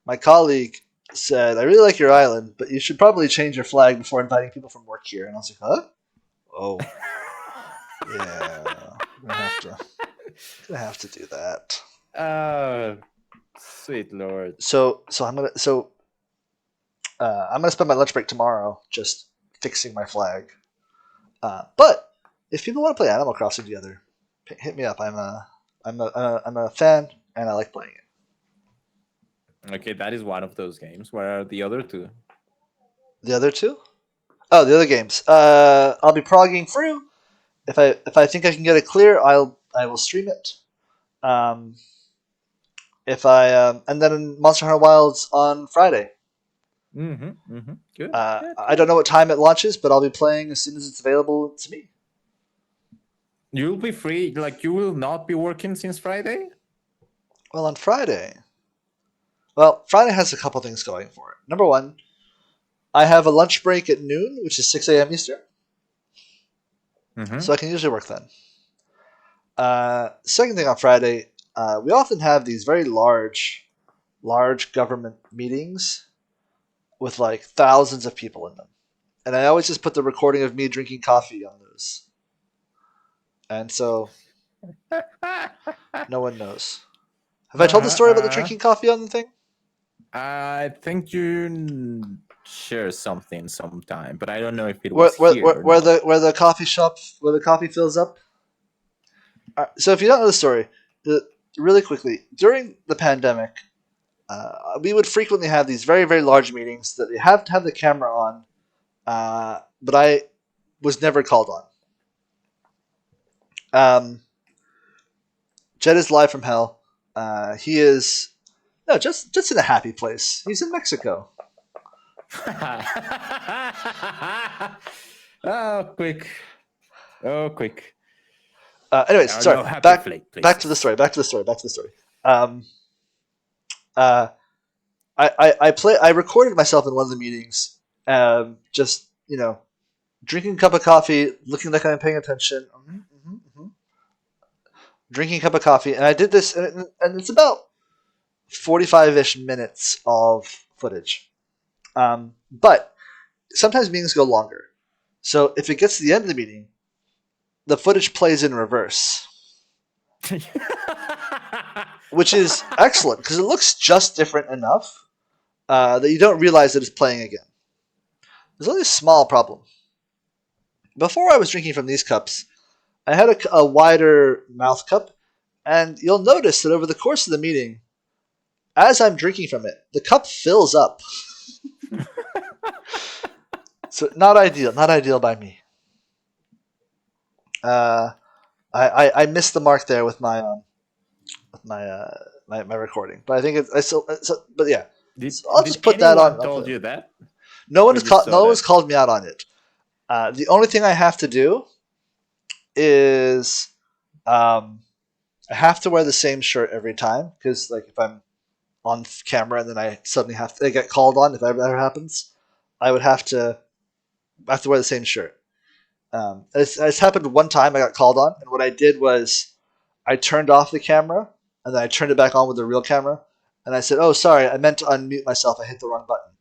my colleague said, "I really like your island, but you should probably change your flag before inviting people from work here." And I was like, "Huh? Oh, yeah, I'm gonna have to do that." Sweet Lord. So I'm gonna spend my lunch break tomorrow just fixing my flag. But if people want to play Animal Crossing together, hit me up. I'm a fan and I like playing it. Okay, that is one of those games. What are the other two? The other two? Oh, the other games. I'll be progging through. If I think I can get it clear, I will stream it. And then Monster Hunter Wilds on Friday. Good. I don't know what time it launches, but I'll be playing as soon as it's available to me. You'll be free. Like you will not be working since Friday. Well, on Friday. Well, Friday has a couple things going for it. Number one, I have a lunch break at noon, which is 6 a.m. Eastern. So I can usually work then. Second thing on Friday, we often have these very large government meetings with like thousands of people in them. And I always just put the recording of me drinking coffee on those. And so no one knows. Have I told the story about the drinking coffee on the thing? I think you share something sometime, but I don't know if it was where the coffee shop where the coffee fills up. So if you don't know the story, really quickly during the pandemic, we would frequently have these very very large meetings that you have to have the camera on, but I was never called on. Jed is live from hell. He is just in a happy place. He's in Mexico. Quick. Anyways, sorry. Back to the story. I recorded myself in one of the meetings, just drinking a cup of coffee, looking like I'm paying attention. drinking a cup of coffee, and I did this, and it's about 45-ish minutes of footage. But sometimes meetings go longer. So if it gets to the end of the meeting, the footage plays in reverse, which is excellent because it looks just different enough that you don't realize that it's playing again. There's only a small problem. Before I was drinking from these cups, I had a wider mouth cup, and you'll notice that over the course of the meeting, as I'm drinking from it, the cup fills up. So not ideal by me. I missed the mark there with my my recording, but I think but yeah. So I'll just put that on. Told you that? No one has called me out on it. The only thing I have to do is I have to wear the same shirt every time because like if I'm on camera and then I suddenly I get called on if that ever happens, I have to wear the same shirt. It's happened one time I got called on, and what I did was I turned off the camera and then I turned it back on with the real camera, and I said, "Oh, sorry, I meant to unmute myself. I hit the wrong button."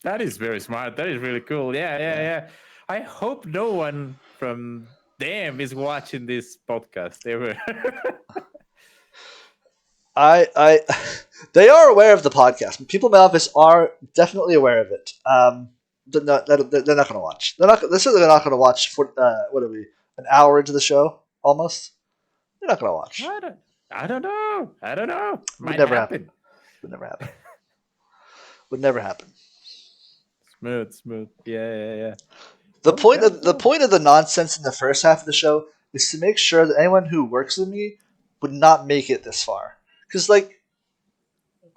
That is very smart. That is really cool. Yeah. I hope no one from them is watching this podcast ever. They are aware of the podcast. People in my office are definitely aware of it. They're not going to watch. They're not going to watch for what are we, an hour into the show almost. They're not going to watch. I don't know. Would never happen. Would never happen. Smooth. Yeah. The point of the nonsense in the first half of the show is to make sure that anyone who works with me would not make it this far. Because like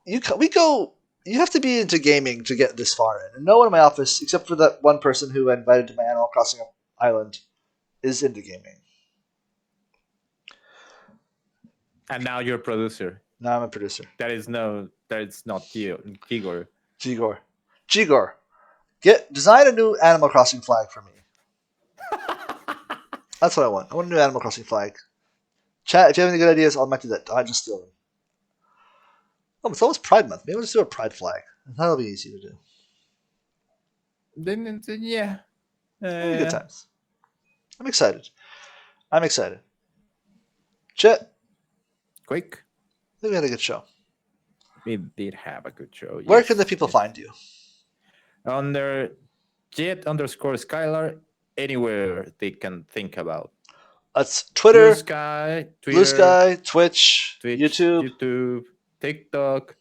you have to be into gaming to get this far in, and no one in my office, except for that one person who I invited to my Animal Crossing island, is into gaming. And now you're a producer. Now I'm a producer. That is not Gigor. Design a new Animal Crossing flag for me. That's what I want. I want a new Animal Crossing flag. Chat, if you have any good ideas, I'll do that. I'll just steal them. Oh, it's almost Pride Month. Maybe we'll just do a Pride flag. That'll be easy to do. Then yeah. Good times. I'm excited. Chet. Quick. I think we had a good show. We did have a good show. Where can the people find you? Under Jet_Skylar, anywhere they can think about. That's Twitter, Blue Sky, Twitch, YouTube, TikTok,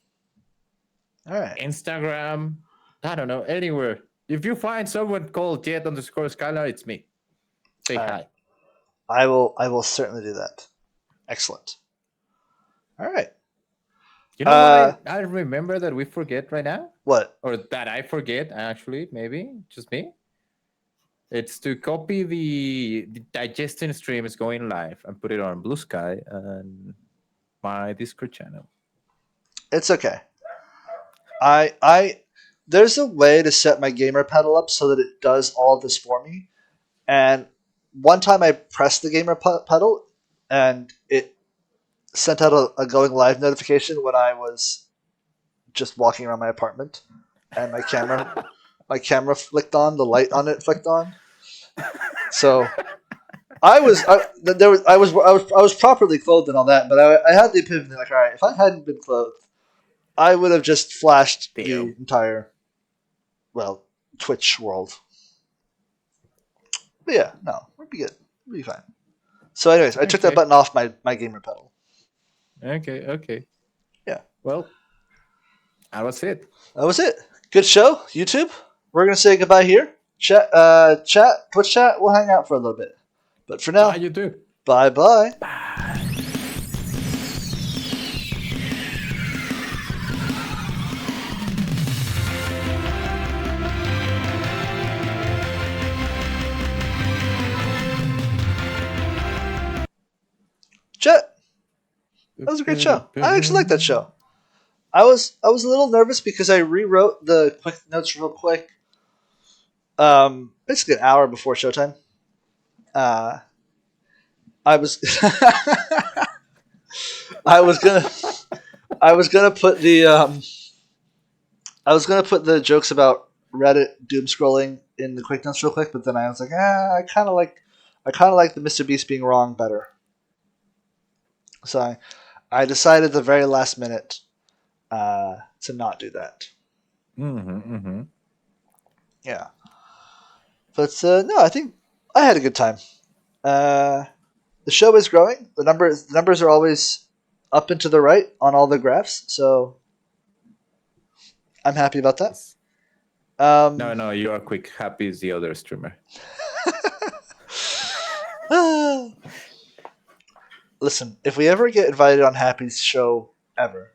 all right, Instagram. I don't know, anywhere. If you find someone called Jet_Skylar, it's me. Say hi. I will certainly do that. Excellent. All right. You know what I remember that we forget right now? What? Or that I forget, actually, maybe. Just me. It's to copy the digestion stream is going live and put it on Blue Sky and my Discord channel. It's okay. There's a way to set my gamer pedal up so that it does all of this for me. And one time I pressed the gamer pedal and it sent out a going live notification when I was just walking around my apartment, and my camera flicked on, the light on it flicked on. So I was properly clothed and all that, but I had the epiphany like, all right, if I hadn't been clothed, I would have just flashed the entire Twitch world. But yeah, no, we'd be good. We'd be fine. So anyways, I took that button off my gamer pedal. Okay. Yeah. Well, that was it. Good show, YouTube. We're gonna say goodbye here. Chat, Twitch chat. We'll hang out for a little bit, but for now, you do. Bye. Bye. Chat. That was a great show. I actually like that show. I was a little nervous because I rewrote the quick notes real quick. Basically an hour before showtime. I was I was gonna I was gonna put the jokes about Reddit doom scrolling in the quick notes real quick, but then I was like, I kind of like the Mr. Beast being wrong better. So I decided the very last minute to not do that. Yeah, but no, I think I had a good time. The show is growing. The numbers are always up and to the right on all the graphs, so I'm happy about that. Yes. Um, No, you are quick. Happy is the other streamer. Listen, if we ever get invited on Happy's show ever,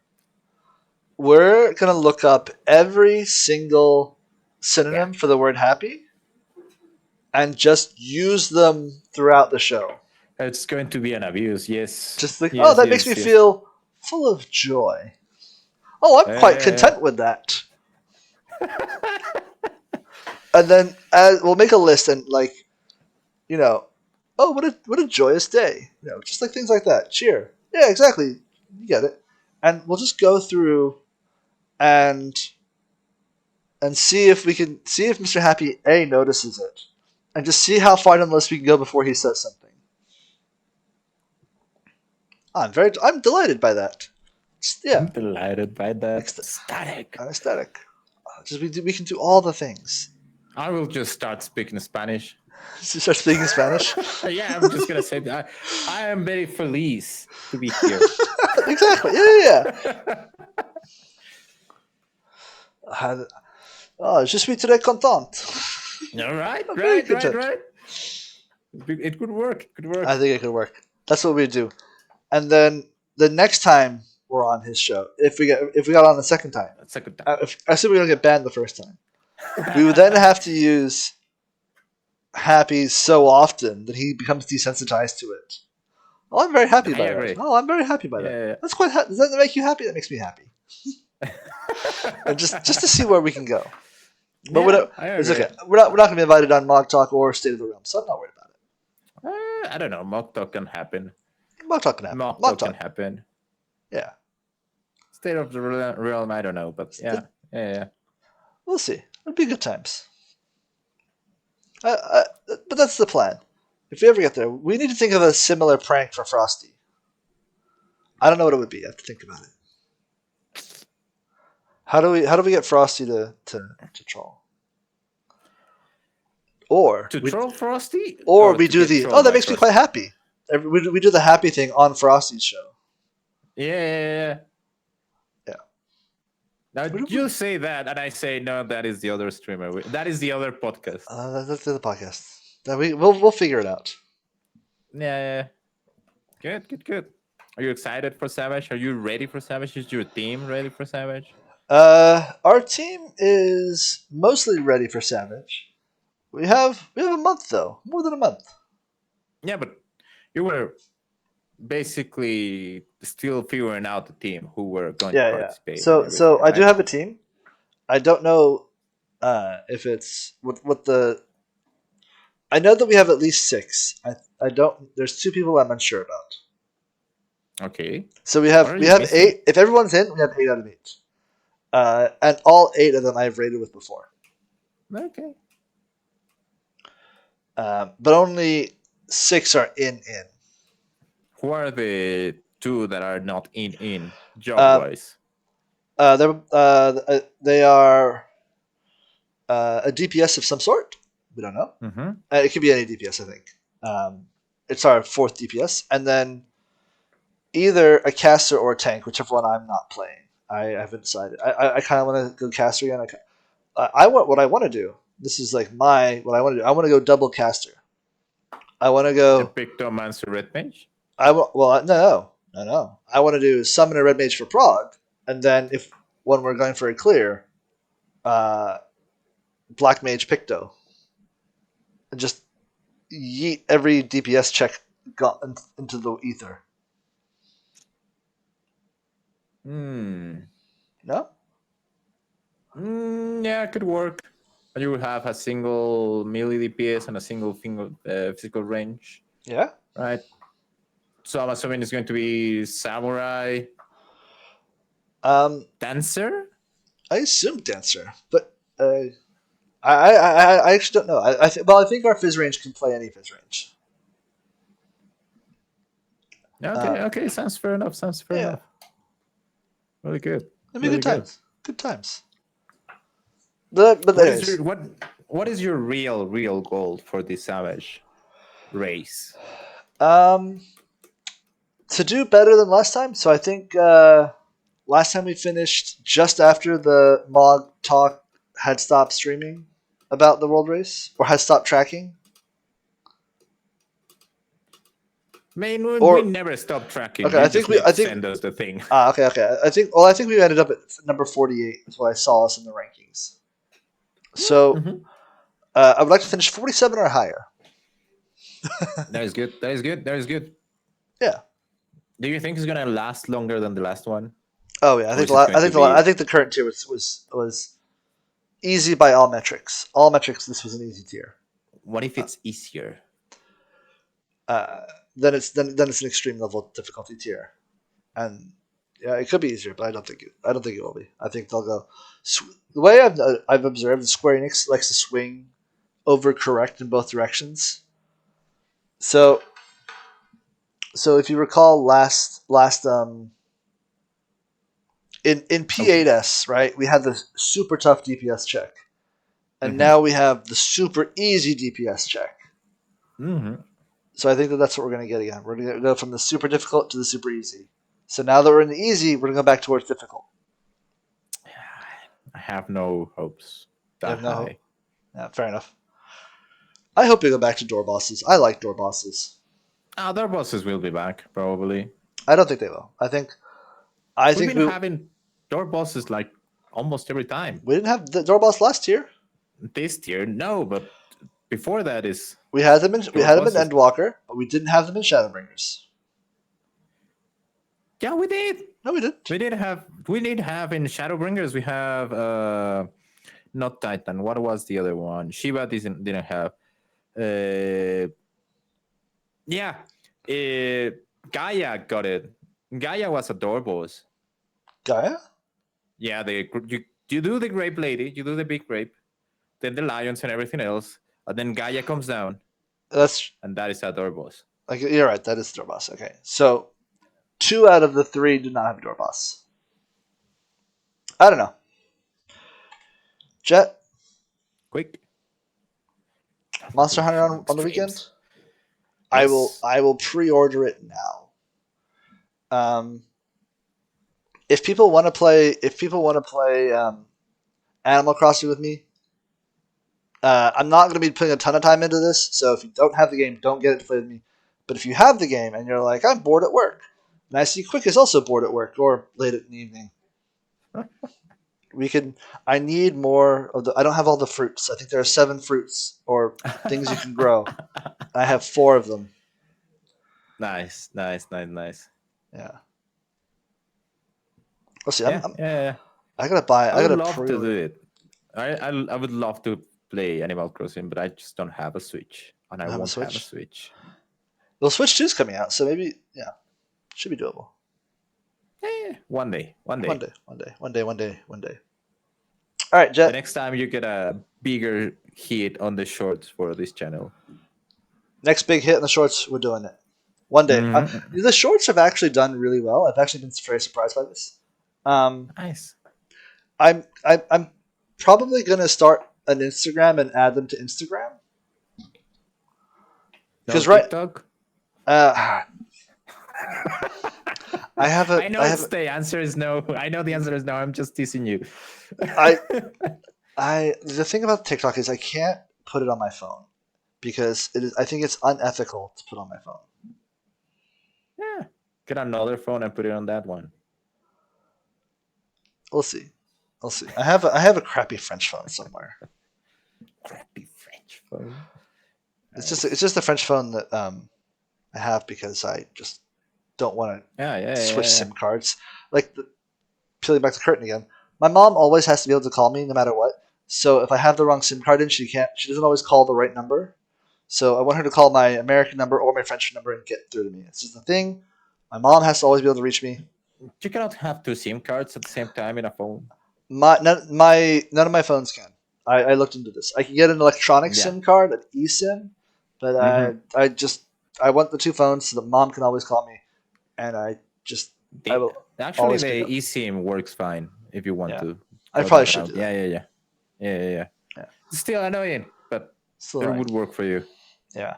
we're gonna look up every single Yeah. synonym for the word happy and just use them throughout the show. It's going to be an abuse. Yes. Just think, oh, Yes, that makes me yes, yes. feel full of joy. Oh, I'm quite Yeah. content with that. And then we'll make a list and you know, oh, what a joyous day. Just like things like that. Cheer. Yeah, exactly. You get it. And we'll just go through and see if Mr. Happy A notices it, and just see how far down the list we can go before he says something. I'm delighted by that. I'm Yeah, delighted by that. Static. I'm ecstatic. Just we can do all the things. I will just start speaking Spanish. Start speaking Spanish. Yeah, I'm just gonna say that. I am very feliz to be here. Exactly. Yeah. Je suis très content. All right, I'm very right. content. It could work. It could work. I think it could work. That's what we do. And then the next time we're on his show, if we got on the second time, I assume we're gonna get banned the first time. We would then have to use Happy so often that he becomes desensitized to it. Oh, I'm very happy by that. Oh, I'm very happy by that. That's quite. Does that make you happy? That makes me happy. And just to see where we can go. But it's okay. We're not going to be invited on Mog Talk or State of the Realm, so I'm not worried about it. I don't know. Mog Talk can happen. Mog Talk can happen. Mog Talk can happen. Yeah. State of the Realm, I don't know, but yeah. We'll see. It'll be good times. But that's the plan. If we ever get there, we need to think of a similar prank for Frosty. I don't know what it would be. I have to think about it. How do we get Frosty to troll? Or to troll Frosty? Or we do that makes me quite happy. We do the happy thing on Frosty's show. Yeah. Now you say that, and I say no. That is the other streamer. That is the other podcast. That's the other podcast. We'll figure it out. Yeah. Good. Are you excited for Savage? Are you ready for Savage? Is your team ready for Savage? Our team is mostly ready for Savage. We have a month though, more than a month. Yeah, but you were basically still figuring out the team who were going to participate. So I do have a team. I don't know if it's what the. I know that we have at least 6. I don't. There's 2 people I'm unsure about. Okay. So we have 8. If everyone's in, we have 8 out of 8. And all 8 of them I've raided with before. Okay. But only 6 are in. Who are the 2 that are not in job wise? They are a DPS of some sort. We don't know. Mm-hmm. It could be any DPS, I think. It's our 4th DPS, and then either a caster or a tank, whichever one I'm not playing. I haven't decided. I kind of want to go caster again. What I want to do. This is like what I want to do. I want to go double caster. I want to go. Pictomancer Red Mage? No. I want to do summon a Red Mage for prog, and then when we're going for a clear, Black Mage Picto. And just yeet every DPS check into the ether. No? Yeah, it could work. You would have a single melee DPS and a single physical range. Yeah. Right. So I'm assuming it's going to be samurai. Dancer. I assume dancer, but I actually don't know. I think our phys range can play any phys range. Okay. Sounds fair enough. Really good. It'd be Really good good. times. Good times. But anyways, what is your real goal for the Savage race? to do better than last time. So I think last time we finished just after the Mog Talk had stopped streaming about the world race or had stopped tracking. I mean, we never stopped tracking. Okay, Send us the thing. Okay. I think we ended up at number 48 is what I saw us in the rankings. So I would like to finish 47 or higher. That is good. Yeah. Do you think it's gonna last longer than the last one? Oh yeah, I think the current tier was easy by all metrics. All metrics, this was an easy tier. What if it's easier? Then it's an extreme level difficulty tier, and yeah, it could be easier, but I don't think it will be. I think they'll go. The way I've observed, Square Enix likes to swing over correct in both directions. So if you recall last in P8S, right, we had the super tough DPS check, and now we have the super easy DPS check. So I think that's what we're going to get again. We're going to go from the super difficult to the super easy. So now that we're in the easy, we're going to go back towards difficult. I have no hopes. That high. Hope? Yeah, fair enough. I hope we go back to door bosses. I like door bosses. Door bosses will be back, probably. I don't think they will. We've been having door bosses like almost every time. We didn't have the door boss last year. This year, no, but before that is. We had them in Endwalker, but we didn't have them in Shadowbringers. Yeah, we did. No, we didn't. We did have in Shadowbringers. We have not Titan. What was the other one? Shiva didn't have. Gaia got it. Gaia was a door boss. Gaia? Yeah, you do the grape lady, you do the big grape, then the lions and everything else, and then Gaia comes down. And that is a door boss. Okay, you're right. That is door boss. Okay, so 2 out of the 3 do not have a door boss. I don't know. Jet? Quick. Monster Hunter on the weekend? Yes. I will pre-order it now. If people want to play Animal Crossing with me, I'm not going to be putting a ton of time into this, so if you don't have the game, don't get it to play with me. But if you have the game and you're like, I'm bored at work, and I see Quick is also bored at work or late in the evening, I need more of the. I don't have all the fruits. I think there are 7 fruits or things you can grow. I have 4 of them. Nice. Yeah. We'll see. Yeah. I gotta buy. I would love to do it. I would love to play Animal Crossing, but I just don't have a Switch, and I won't have a Switch. Well, Switch 2 is coming out, so maybe should be doable. One day. One day. All right, Jet. The next time you get a bigger hit on the shorts for this channel. Next big hit in the shorts, we're doing it. One day. The shorts have actually done really well. I've actually been very surprised by this. Nice. I'm probably gonna start an Instagram and add them to Instagram. Because TikTok? I know the answer is no. I know the answer is no. I'm just teasing you. The thing about TikTok is I can't put it on my phone because I think it's unethical to put on my phone. Yeah. Get another phone and put it on that one. We'll see. I have a crappy French phone somewhere. Crappy French phone. It's just a French phone that I have because I just don't want to switch SIM cards. Like peeling back the curtain again. My mom always has to be able to call me no matter what. So if I have the wrong SIM card in, she doesn't always call the right number. So I want her to call my American number or my French number and get through to me. It's just the thing. My mom has to always be able to reach me. You cannot have 2 SIM cards at the same time in a phone. None of my phones can. I looked into this. I can get an electronic SIM card, an eSIM, but I want the 2 phones so that mom can always call me, and I will actually the eSIM works fine if you want to. I probably should do that. Yeah. It's still annoying, but it would work for you. Yeah.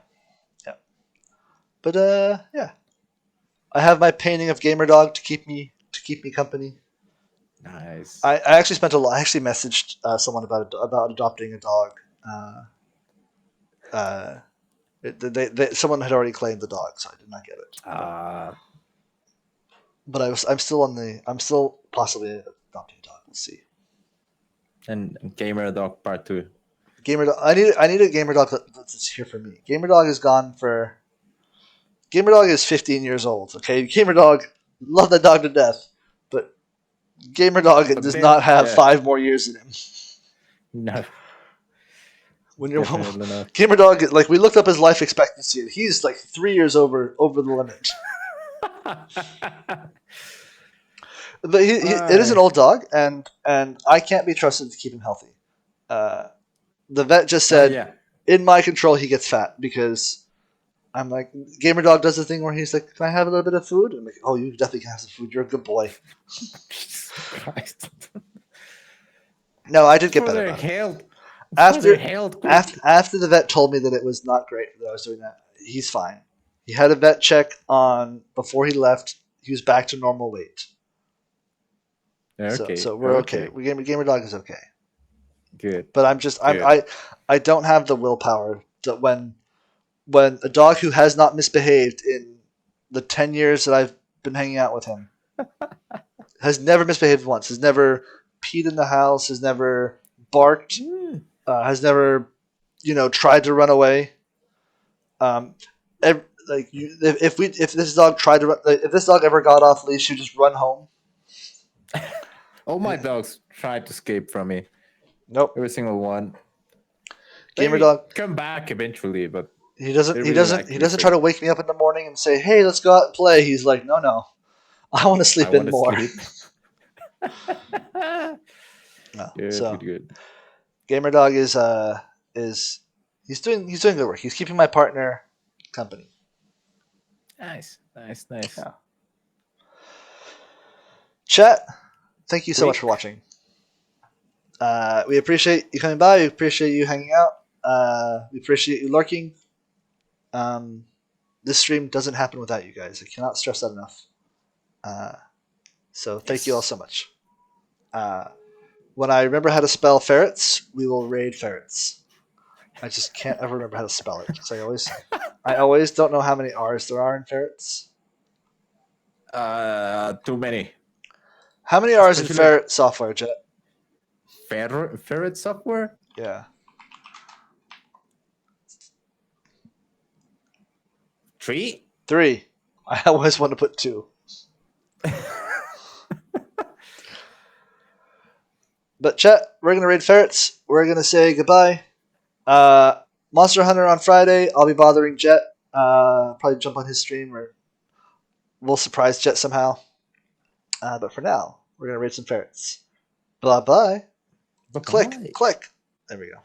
But yeah, I have my painting of Gamer Dog to keep me company. Nice. I actually spent a lot. I actually messaged someone about adopting a dog. Someone had already claimed the dog, so I did not get it. But I'm still possibly adopting a dog. We'll see. And Gamer Dog Part 2. Gamer Dog. I need a Gamer Dog that's here for me. Gamer Dog is gone for. Gamer Dog is 15 years old. Okay, Gamer Dog, love that dog to death, but Gamer Dog does not have 5 more years in him. No. When you're Gamer Dog, like we looked up his life expectancy, and he's like 3 years over the limit. But it is an old dog, and I can't be trusted to keep him healthy. The vet just said, in my control, he gets fat because I'm like, Gamer Dog does the thing where he's like, can I have a little bit of food? I'm like, oh, you definitely can have some food. You're a good boy. Jesus Christ. No, I did get better about it. After the vet told me that it was not great that I was doing that, he's fine. He had a vet check on before he left. He was back to normal weight. Okay. So we're okay. Gamer Dog is okay. Good. But I don't have the willpower that when a dog who has not misbehaved in the 10 years that I've been hanging out with him has never misbehaved once, has never peed in the house, has never barked, has never, tried to run away. If this dog ever got off leash, she'd just run home. All my dogs tried to escape from me. Nope. Every single one. Gamer Dog come back eventually, but he doesn't try to wake me up in the morning and say, "Hey, let's go out and play." He's like, "No, I want to sleep in more." Good. Gamer Dog is he's doing good work. He's keeping my partner company. Nice. Yeah. Chat, thank you so much for watching. We appreciate you coming by. We appreciate you hanging out. We appreciate you lurking. This stream doesn't happen without you guys. I cannot stress that enough. So thank you all so much. When I remember how to spell ferrets, we will raid ferrets. I just can't ever remember how to spell it because I always don't know how many R's there are in ferrets. Too many. How many R's in ferret software, Jet? Ferret software? Yeah. 3? 3. I always want to put 2. But chat, we're going to raid ferrets. We're going to say goodbye. Monster Hunter on Friday. I'll be bothering Jet. Probably jump on his stream or we'll surprise Jet somehow. But for now, we're going to raid some ferrets. Bye-bye. Click. There we go.